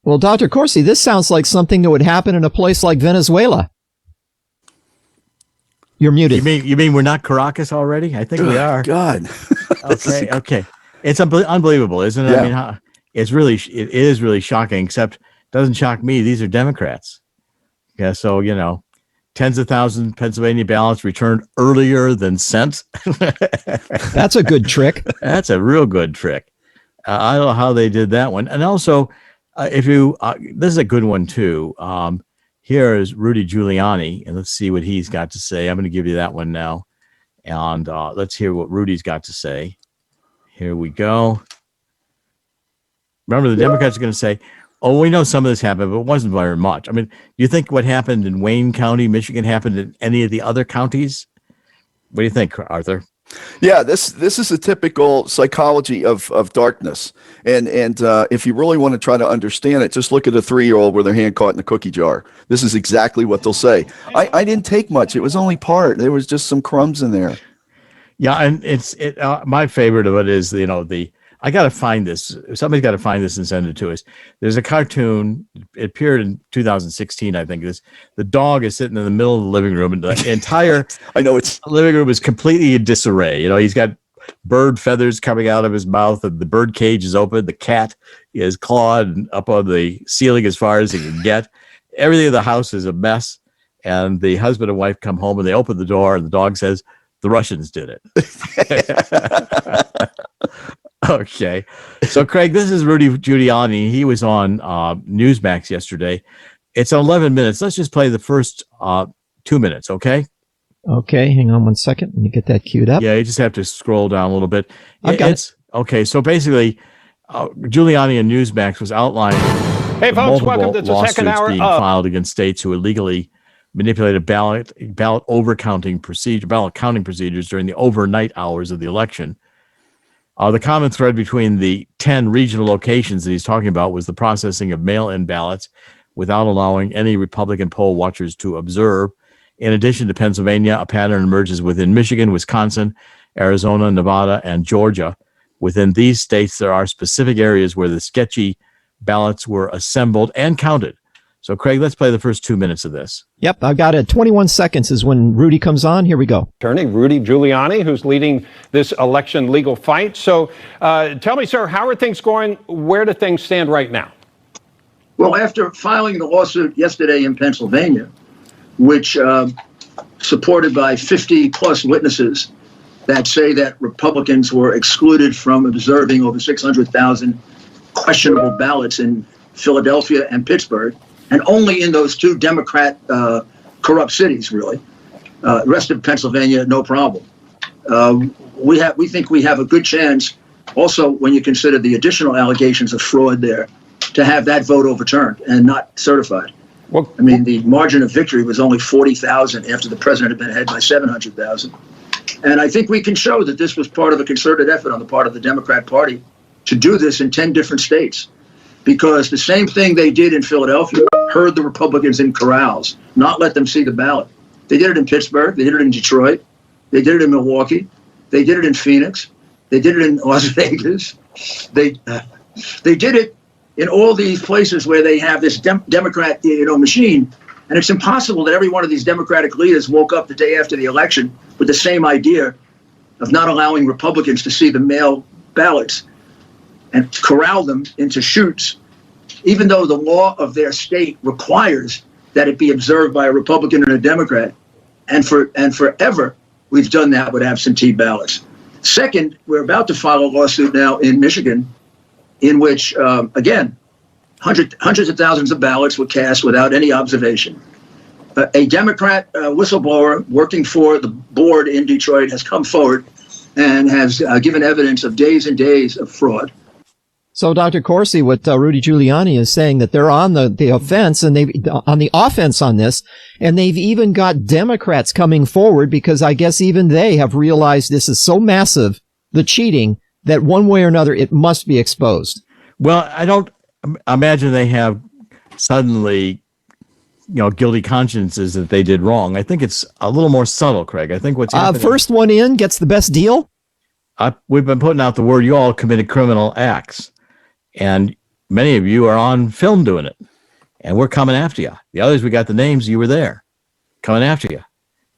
Well, Dr. Corsi, this sounds like something that would happen in a place like Venezuela. You're muted. You mean we're not Caracas already? I think we are. God. Okay. It's unbelievable, isn't it? Yeah. I mean, it is really shocking, except it doesn't shock me. These are Democrats. Yeah, so, tens of thousands of Pennsylvania ballots returned earlier than sent. That's a good trick. That's a real good trick. I don't know how they did that one. And also, this is a good one, too. Here is Rudy Giuliani, and let's see what he's got to say. I'm going to give you that one now. And let's hear what Rudy's got to say. Here we go. Remember, the Democrats are going to say, oh, we know some of this happened, but it wasn't very much. I mean, do you think what happened in Wayne County, Michigan, happened in any of the other counties? What do you think, Arthur? Yeah, this is a typical psychology of darkness, and if you really want to try to understand it, just look at a 3-year-old with their hand caught in a cookie jar. This is exactly what they'll say. I didn't take much; it was only part. There was just some crumbs in there. Yeah, and my favorite of it is I got to find this. Somebody's got to find this and send it to us. There's a cartoon. It appeared in 2016, I think. The dog is sitting in the middle of the living room, and the entire living room is completely in disarray. He's got bird feathers coming out of his mouth, and the bird cage is open. The cat is clawed up on the ceiling as far as he can get. Everything in the house is a mess. And the husband and wife come home, and they open the door, and the dog says, "The Russians did it." Okay. So, Craig, this is Rudy Giuliani. He was on Newsmax yesterday. It's 11 minutes. Let's just play the first 2 minutes, okay? Okay, hang on one second. Let me get that queued up. Yeah, you just have to scroll down a little bit. I've got it. Okay, so basically, Giuliani and Newsmax was outlining Hey, folks, multiple welcome to the second lawsuits hour being of filed against states who illegally manipulated ballot counting procedures during the overnight hours of the election. The common thread between the 10 regional locations that he's talking about was the processing of mail-in ballots without allowing any Republican poll watchers to observe. In addition to Pennsylvania, a pattern emerges within Michigan, Wisconsin, Arizona, Nevada, and Georgia. Within these states, there are specific areas where the sketchy ballots were assembled and counted. So, Craig, let's play the first 2 minutes of this. Yep, I've got it. 21 seconds is when Rudy comes on. Here we go. Attorney Rudy Giuliani, who's leading this election legal fight. So tell me, sir, how are things going? Where do things stand right now? Well, after filing the lawsuit yesterday in Pennsylvania, which supported by 50 plus witnesses that say that Republicans were excluded from observing over 600,000 questionable ballots in Philadelphia and Pittsburgh, and only in those two Democrat corrupt cities, really. The rest of Pennsylvania, no problem. We think we have a good chance, also when you consider the additional allegations of fraud there, to have that vote overturned and not certified. Well, I mean, the margin of victory was only 40,000 after the president had been ahead by 700,000. And I think we can show that this was part of a concerted effort on the part of the Democrat Party to do this in 10 different states. Because the same thing they did in Philadelphia, herd the Republicans in corrals, not let them see the ballot. They did it in Pittsburgh. They did it in Detroit. They did it in Milwaukee. They did it in Phoenix. They did it in Las Vegas. They did it in all these places where they have this Democrat, machine. And it's impossible that every one of these Democratic leaders woke up the day after the election with the same idea of not allowing Republicans to see the mail ballots and corral them into chutes, even though the law of their state requires that it be observed by a Republican and a Democrat. And forever, we've done that with absentee ballots. Second, we're about to file a lawsuit now in Michigan in which, again, hundreds of thousands of ballots were cast without any observation. A Democrat whistleblower working for the board in Detroit has come forward and has given evidence of days and days of fraud. So, Dr. Corsi, what Rudy Giuliani is saying, that they're on the offense and on the offense on this, and they've even got Democrats coming forward because I guess even they have realized this is so massive, the cheating, that one way or another it must be exposed. Well, I don't imagine they have suddenly, guilty consciences that they did wrong. I think it's a little more subtle, Craig. I think what's happening, first one in gets the best deal. We've been putting out the word you all committed criminal acts. And many of you are on film doing it. And we're coming after you. The others, we got the names, you were there. Coming after you.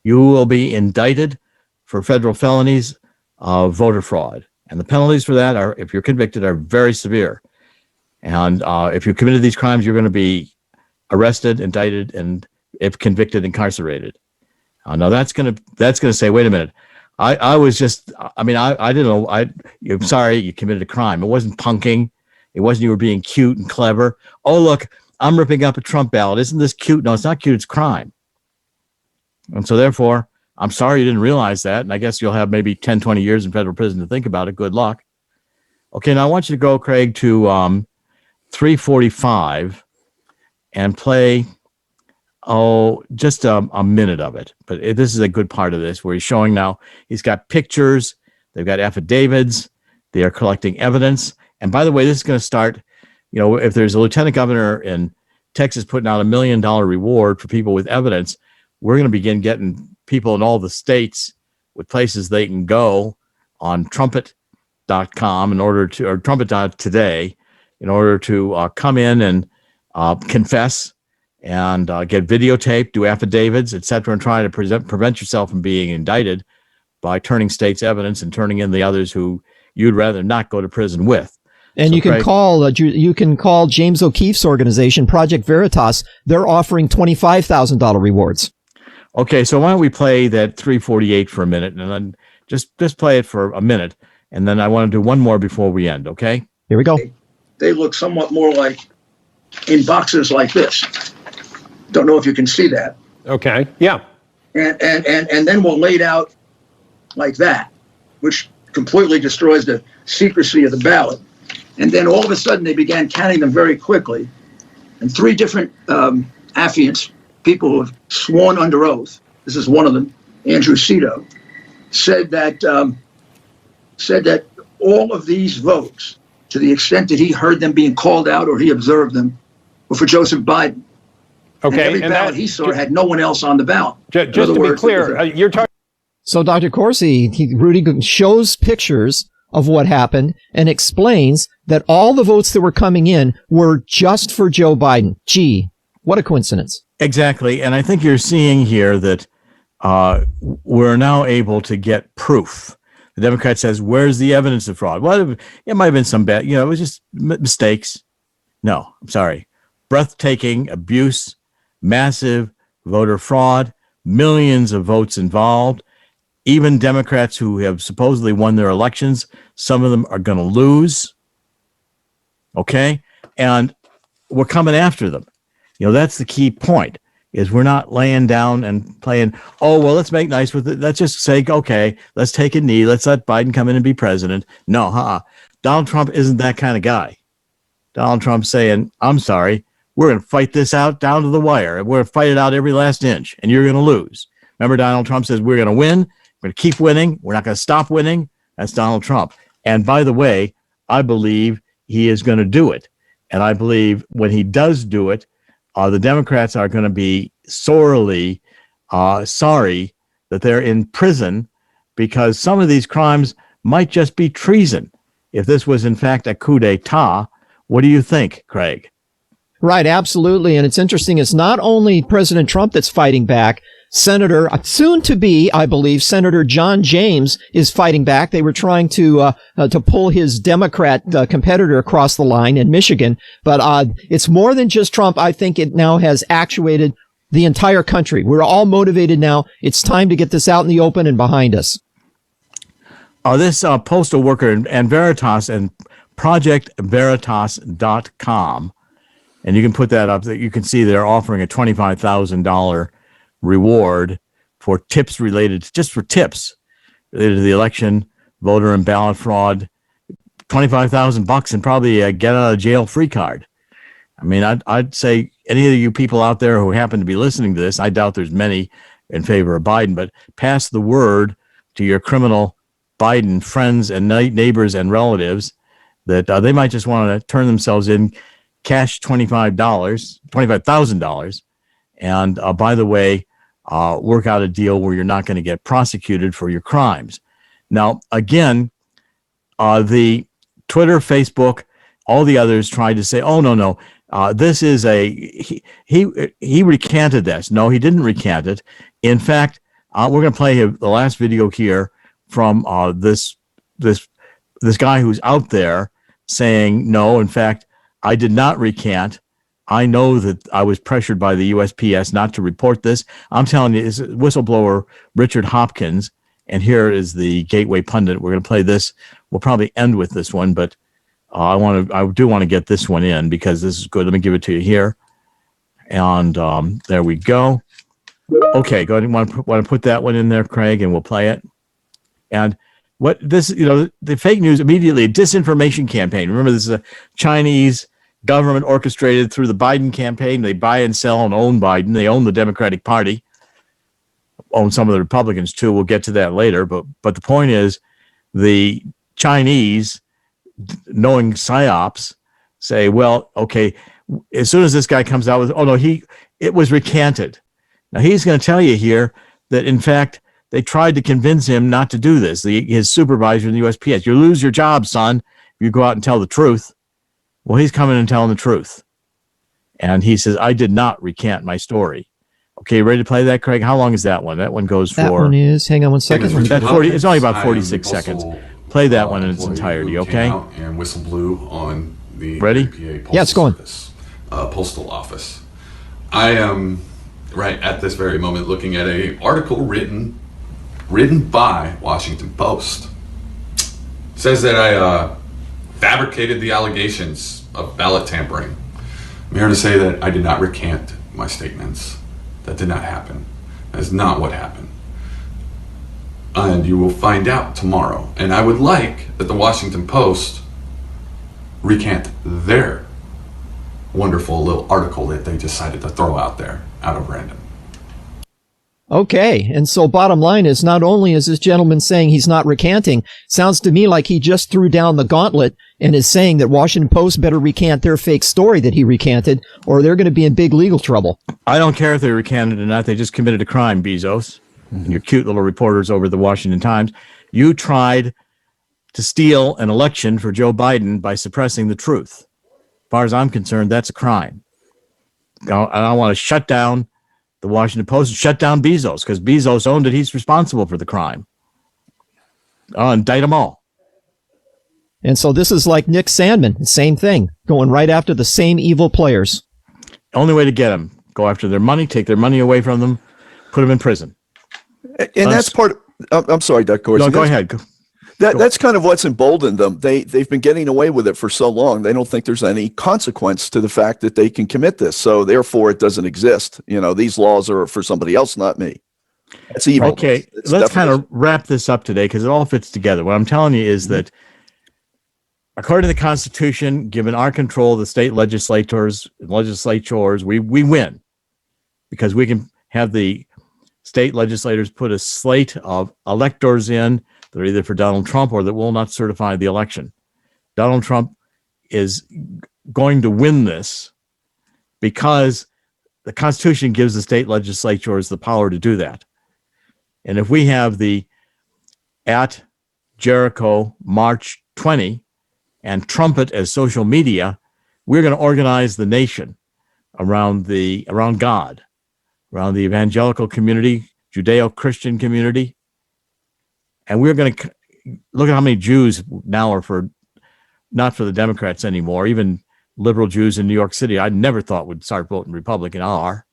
You will be indicted for federal felonies of voter fraud. And the penalties for that are, if you're convicted, are very severe. And if you committed these crimes, you're going to be arrested, indicted, and if convicted, incarcerated. Now that's going to say, wait a minute. I didn't know. I'm sorry you committed a crime. It wasn't punking. It wasn't you were being cute and clever. Oh, look, I'm ripping up a Trump ballot. Isn't this cute? No, it's not cute. It's crime. And so therefore, I'm sorry you didn't realize that. And I guess you'll have maybe 10, 20 years in federal prison to think about it. Good luck. Okay, now I want you to go, Craig, to 345 and play, just a minute of it. But this is a good part of this where he's showing now he's got pictures. They've got affidavits. They are collecting evidence. And by the way, this is going to start, if there's a lieutenant governor in Texas putting out $1 million reward for people with evidence, we're going to begin getting people in all the states with places they can go on trumpet.com or trumpet.today in order to come in and confess and get videotaped, do affidavits, et cetera, and try to prevent yourself from being indicted by turning state's evidence and turning in the others who you'd rather not go to prison with. And you can call James O'Keefe's organization, Project Veritas. They're offering $25,000 rewards. Okay, so why don't we play that 348 for a minute, and then just play it for a minute, and then I want to do one more before we end. Okay, here we go. They look somewhat more like in boxes like this. Don't know if you can see that. Okay, yeah. And then we're laid out like that, which completely destroys the secrecy of the ballot. And then all of a sudden, they began counting them very quickly. And three different affiants, people who have sworn under oath, this is one of them, Andrew Cito, said that all of these votes, to the extent that he heard them being called out or he observed them, were for Joseph Biden. Okay, and every ballot he saw had no one else on the ballot. Just to be clear, you're talking. So, Dr. Corsi, Rudy shows pictures of what happened and explains that all the votes that were coming in were just for Joe Biden. Gee, what a coincidence. Exactly. And I think you're seeing here that we're now able to get proof. The Democrat says, where's the evidence of fraud? Well, it might have been some bad, it was just mistakes. No, I'm sorry. Breathtaking abuse, massive voter fraud, millions of votes involved. Even Democrats who have supposedly won their elections, some of them are going to lose. Okay? And we're coming after them. That's the key point, is we're not laying down and playing, oh, well, let's make nice with it. Let's just say, okay, let's take a knee. Let's let Biden come in and be president. No, Donald Trump isn't that kind of guy. Donald Trump's saying, I'm sorry, we're going to fight this out down to the wire. We're going to fight it out every last inch, and you're going to lose. Remember, Donald Trump says we're going to win. We're going to keep winning. We're not going to stop winning. That's Donald Trump. And by the way, I believe he is going to do it. And I believe when he does do it, the Democrats are going to be sorely sorry that they're in prison, because some of these crimes might just be treason. If this was, in fact, a coup d'etat, what do you think, Craig? Right, absolutely. And it's interesting. It's not only President Trump that's fighting back. Senator, soon to be, I believe, Senator John James is fighting back. They were trying to pull his Democrat competitor across the line in Michigan. But it's more than just Trump. I think it now has actuated the entire country. We're all motivated now. It's time to get this out in the open and behind us. This postal worker and Veritas and ProjectVeritas.com, and you can put that up. That you can see they're offering a $25,000 reward for tips related to the election, voter and ballot fraud. $25,000 and probably a get out of jail free card. I mean, I'd say any of you people out there who happen to be listening to this, I doubt there's many in favor of Biden, but pass the word to your criminal Biden friends and neighbors and relatives that they might just want to turn themselves in, cash $25,000. And by the way, work out a deal where you're not going to get prosecuted for your crimes. Now, again, the Twitter, Facebook, all the others tried to say, oh, no, this is he recanted this. No, he didn't recant it. In fact, we're going to play the last video here from this guy who's out there saying, no, in fact, I did not recant. I know that I was pressured by the USPS not to report this. I'm telling you, it's whistleblower Richard Hopkins, and here is the Gateway Pundit. We're going to play this. We'll probably end with this one, but I do want to get this one in because this is good. Let me give it to you here, and there we go. Okay, go ahead and want to put that one in there, Craig, and we'll play it. And what this, the fake news immediately, a disinformation campaign. Remember, this is a Chinese government orchestrated through the Biden campaign. They buy and sell and own Biden. They own the Democratic Party, own some of the Republicans too. We'll get to that later. But the point is, the Chinese, knowing psyops, say, well, okay, as soon as this guy comes out with, oh no, it was recanted. Now he's going to tell you here that in fact they tried to convince him not to do this. His supervisor in the USPS, you lose your job, son, if you go out and tell the truth. Well, he's coming and telling the truth. And he says, I did not recant my story. Okay, ready to play that, Craig? How long is that one? That one goes for... That one is, hang on one second. It's only about 46 seconds. Play that one in its entirety, okay? And whistle blew on the ready? EPA yeah, it's going. Postal office. I am right at this very moment looking at an article written by Washington Post. It says that I fabricated the allegations of ballot tampering. I'm here to say that I did not recant my statements. That did not happen. That is not what happened. And you will find out tomorrow. And I would like that the Washington Post recant their wonderful little article that they decided to throw out there out of random. Okay, and so bottom line is, not only is this gentleman saying he's not recanting, sounds to me like he just threw down the gauntlet and is saying that Washington Post better recant their fake story that he recanted, or they're going to be in big legal trouble. I don't care if they recanted or not. They just committed a crime, Bezos. And your cute little reporters over the Washington Times. You tried to steal an election for Joe Biden by suppressing the truth. As far as I'm concerned, that's a crime. I want to shut down the Washington Post and shut down Bezos, because Bezos owned it. He's responsible for the crime. I'll indict them all. And so this is like Nick Sandmann, same thing, going right after the same evil players. Only way to get them, go after their money, take their money away from them, put them in prison. And that's part of, I'm sorry, Doug Corsi. No, go ahead. That's kind of what's emboldened them. They've been getting away with it for so long. They don't think there's any consequence to the fact that they can commit this. So therefore, it doesn't exist. You know, these laws are for somebody else, not me. That's evil. Okay, let's kind of wrap this up today because it all fits together. What I'm telling you is that according to the Constitution, given our control, the state legislatures, we win because we can have the state legislators put a slate of electors in that are either for Donald Trump or that will not certify the election. Donald Trump is going to win this because the Constitution gives the state legislatures the power to do that. And if we have the at Jericho March 20 and trumpet as social media, we're going to organize the nation around God, around the evangelical community, Judeo-Christian community. And we're going to look at how many Jews now are not for the Democrats anymore. Even liberal Jews in New York City, I never thought would start voting Republican, are.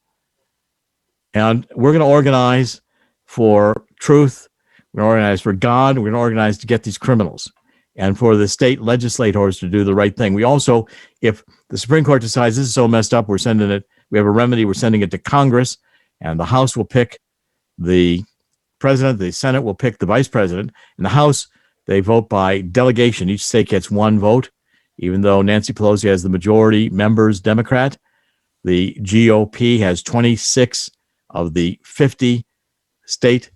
And we're going to organize for truth. We're going to organize for God. We're going to organize to get these criminals and for the state legislators to do the right thing. We also, if the Supreme Court decides this is so messed up, we have a remedy, we're sending it to Congress, and the House will pick the president, the Senate will pick the vice president. In the House, they vote by delegation. Each state gets one vote. Even though Nancy Pelosi has the majority members Democrat, the GOP has 26 of the 50 state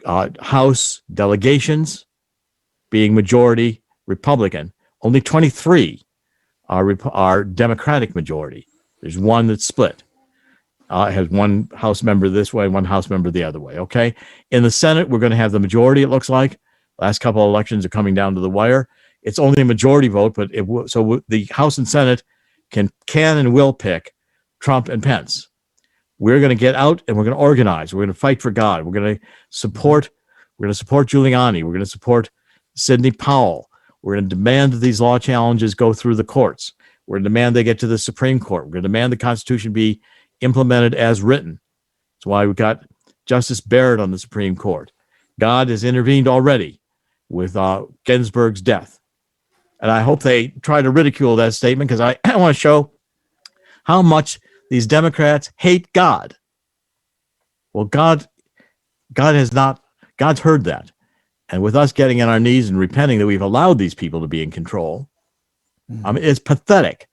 House delegations being majority Republican. Only 23 are Democratic majority. There's one that's split. Has one House member this way, one House member the other way, okay? In the Senate, we're going to have the majority, it looks like. Last couple of elections are coming down to the wire. It's only a majority vote, but the House and Senate can and will pick Trump and Pence. We're going to get out and we're going to organize. We're going to fight for God. We're going to support Giuliani. We're going to support Sidney Powell. We're going to demand that these law challenges go through the courts. We're going to demand they get to the Supreme Court. We're going to demand the Constitution be implemented as written. That's why we got Justice Barrett on the Supreme Court. God has intervened already with Ginsburg's death. And I hope they try to ridicule that statement because I want to show how much these Democrats hate God. Well, God's heard that. And with us getting on our knees and repenting that we've allowed these people to be in control, it's pathetic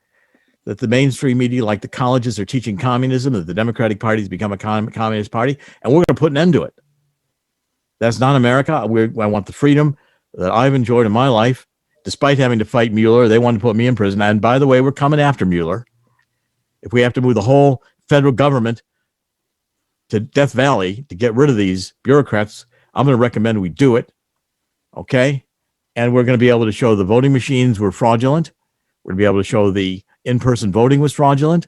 that the mainstream media, like the colleges, are teaching communism, that the Democratic Party has become a communist party, and we're going to put an end to it. That's not America. I want the freedom that I've enjoyed in my life, despite having to fight Mueller. They wanted to put me in prison. And by the way, we're coming after Mueller. If we have to move the whole federal government to Death Valley to get rid of these bureaucrats, I'm going to recommend we do it. Okay? And we're going to be able to show the voting machines were fraudulent. We're going to be able to show the in-person voting was fraudulent.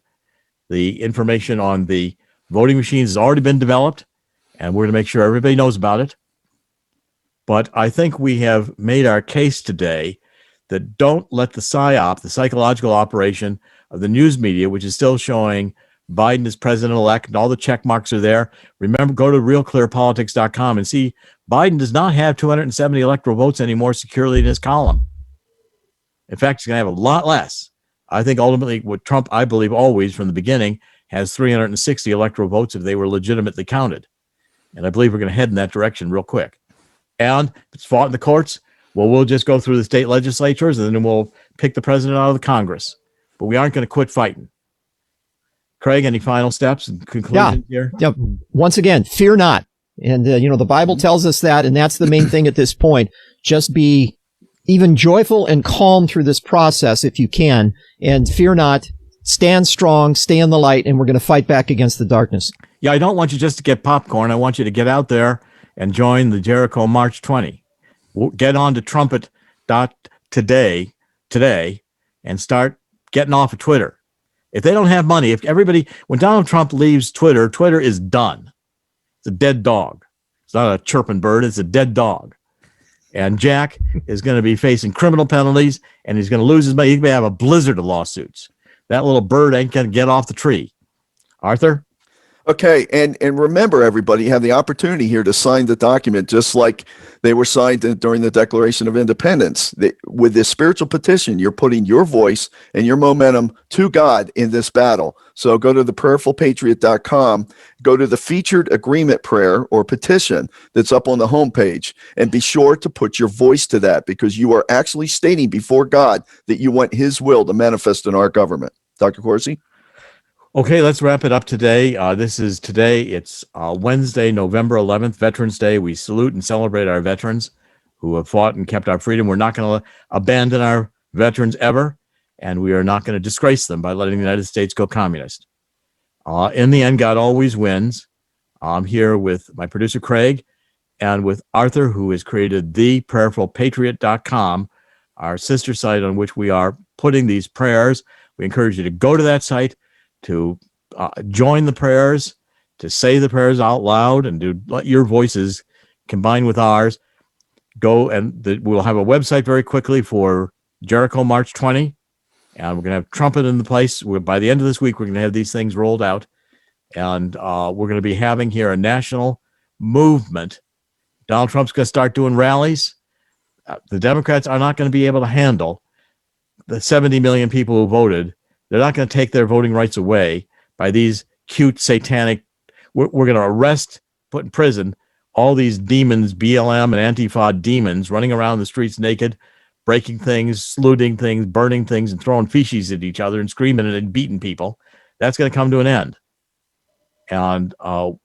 The information on the voting machines has already been developed, and we're going to make sure everybody knows about it. But I think we have made our case today that don't let the PSYOP, the psychological operation of the news media, which is still showing Biden as president-elect, and all the check marks are there. Remember, go to realclearpolitics.com and see Biden does not have 270 electoral votes anymore securely in his column. In fact, he's going to have a lot less. I think ultimately what Trump, I believe always from the beginning, has 360 electoral votes if they were legitimately counted. And I believe we're going to head in that direction real quick. And if it's fought in the courts, Well, we'll just go through the state legislatures and then we'll pick the president out of the Congress. But we aren't going to quit fighting. Craig, any final steps and conclusions here? Yeah. Once again, fear not. And, the Bible tells us that, and that's the main thing at this point. Just be even joyful and calm through this process if you can, and fear not. Stand strong, stay in the light, and we're going to fight back against the darkness. Yeah, I don't want you just to get popcorn. I want you to get out there and join the Jericho March 20. Get on to trumpet.today and start getting off of Twitter. If they don't have money, when Donald Trump leaves Twitter, Twitter is done. It's a dead dog. It's not a chirping bird. It's a dead dog. And Jack is going to be facing criminal penalties, and he's going to lose his money. He may have a blizzard of lawsuits. That little bird ain't going to get off the tree. Arthur? Okay, and remember, everybody, you have the opportunity here to sign the document just like they were signed during the Declaration of Independence. With this spiritual petition, you're putting your voice and your momentum to God in this battle. So go to theprayerfulpatriot.com, go to the featured agreement prayer or petition that's up on the homepage, and be sure to put your voice to that, because you are actually stating before God that you want his will to manifest in our government. Dr. Corsi? Okay, let's wrap it up today. It's Wednesday, November 11th, Veterans Day. We salute and celebrate our veterans who have fought and kept our freedom. We're not going to abandon our veterans ever, and we are not going to disgrace them by letting the United States go communist. In the end, God always wins. I'm here with my producer, Craig, and with Arthur, who has created theprayerfulpatriot.com, our sister site on which we are putting these prayers. We encourage you to go to that site, to join the prayers, to say the prayers out loud, and to let your voices combine with ours. Go, and we'll have a website very quickly for Jericho March 20, and we're going to have trumpet in the place. By the end of this week, we're going to have these things rolled out, and we're going to be having here a national movement. Donald Trump's going to start doing rallies. The Democrats are not going to be able to handle the 70 million people who voted. They're not going to take their voting rights away by these cute satanic. We're going to arrest, put in prison all these demons, BLM and Antifa demons running around the streets naked, breaking things, looting things, burning things, and throwing feces at each other and screaming and beating people. That's going to come to an end. And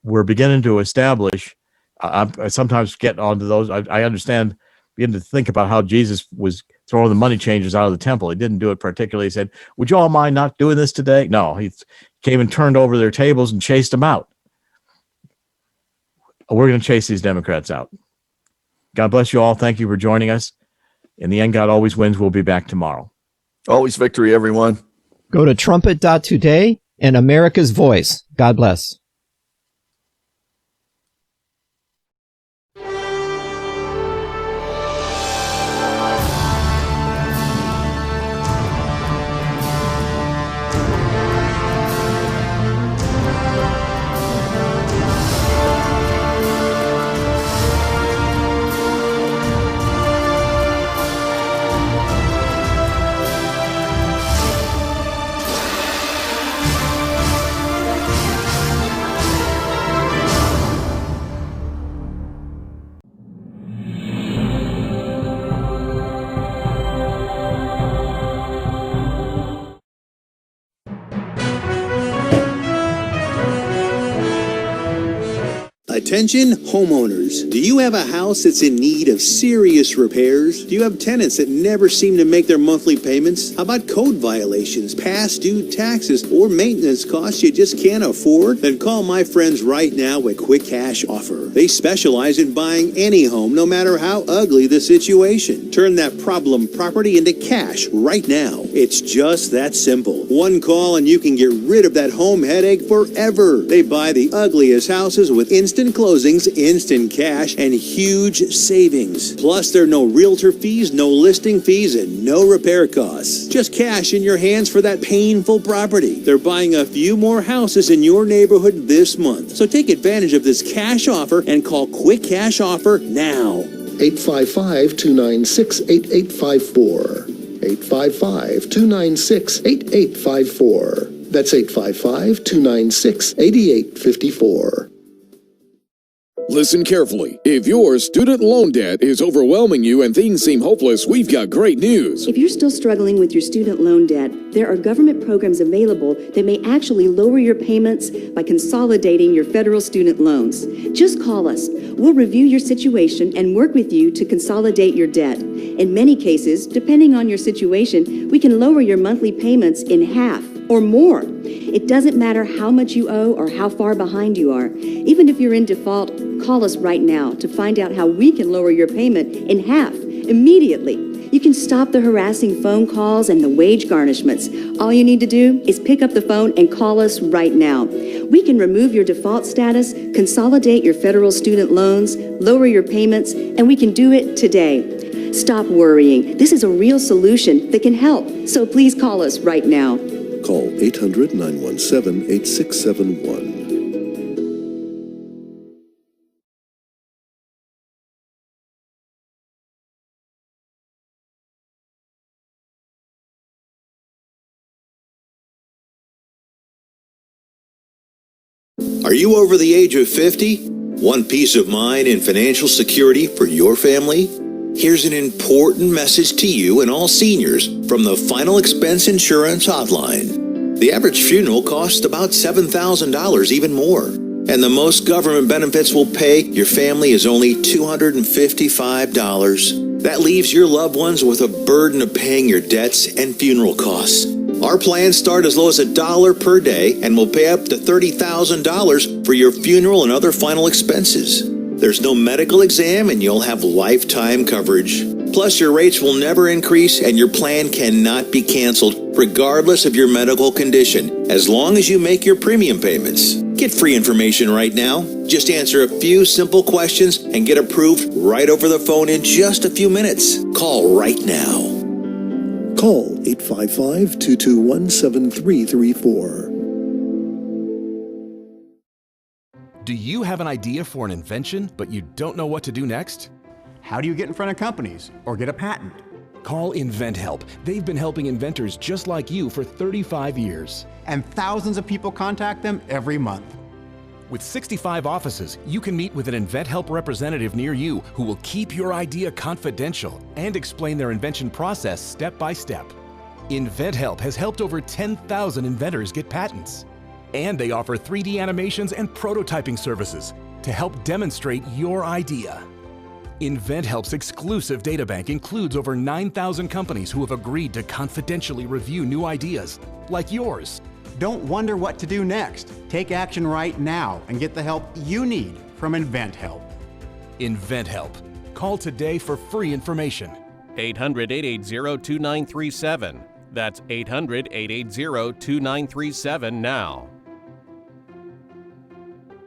we're beginning to establish, I sometimes get onto those. I understand, begin to think about how Jesus was throwing the money changers out of the temple. He didn't do it particularly. He said, would you all mind not doing this today? No, he came and turned over their tables and chased them out. We're going to chase these Democrats out. God bless you all. Thank you for joining us. In the end, God always wins. We'll be back tomorrow. Always victory, everyone. Go to trumpet.today and America's Voice. God bless. Attention homeowners, do you have a house that's in need of serious repairs? Do you have tenants that never seem to make their monthly payments? How about code violations, past due taxes, or maintenance costs you just can't afford? Then call my friends right now at Quick Cash Offer. They specialize in buying any home, no matter how ugly the situation. Turn that problem property into cash right now. It's just that simple. One call and you can get rid of that home headache forever. They buy the ugliest houses with instant closings, instant cash, and huge savings. Plus, there are no realtor fees, no listing fees, and no repair costs. Just cash in your hands for that painful property. They're buying a few more houses in your neighborhood this month. So take advantage of this cash offer and call Quick Cash Offer now. 855-296-8854. 855-296-8854. That's 855-296-8854. Listen carefully. If your student loan debt is overwhelming you and things seem hopeless, we've got great news. If you're still struggling with your student loan debt, there are government programs available that may actually lower your payments by consolidating your federal student loans. Just call us. We'll review your situation and work with you to consolidate your debt. In many cases, depending on your situation, we can lower your monthly payments in half or more. It doesn't matter how much you owe or how far behind you are. Even if you're in default, call us right now to find out how we can lower your payment in half immediately. You can stop the harassing phone calls and the wage garnishments. All you need to do is pick up the phone and call us right now. We can remove your default status, consolidate your federal student loans, lower your payments, and we can do it today. Stop worrying. This is a real solution that can help. So please call us right now. Call 800-917-8671. Are you over the age of 50? Want peace of mind and financial security for your family? Here's an important message to you and all seniors from the Final Expense Insurance Hotline. The average funeral costs about $7,000, even more. And the most government benefits will pay your family is only $255. That leaves your loved ones with a burden of paying your debts and funeral costs. Our plans start as low as $1 per day and will pay up to $30,000 for your funeral and other final expenses. There's no medical exam and you'll have lifetime coverage. Plus, your rates will never increase and your plan cannot be canceled regardless of your medical condition, as long as you make your premium payments. Get free information right now. Just answer a few simple questions and get approved right over the phone in just a few minutes. Call right now. Call 855-221-7334. Do you have an idea for an invention, but you don't know what to do next? How do you get in front of companies or get a patent? Call InventHelp. They've been helping inventors just like you for 35 years. And thousands of people contact them every month. With 65 offices, you can meet with an InventHelp representative near you who will keep your idea confidential and explain their invention process step by step. InventHelp has helped over 10,000 inventors get patents. And they offer 3D animations and prototyping services to help demonstrate your idea. InventHelp's exclusive databank includes over 9,000 companies who have agreed to confidentially review new ideas, like yours. Don't wonder what to do next. Take action right now and get the help you need from InventHelp. InventHelp. Call today for free information. 800-880-2937. That's 800-880-2937 now.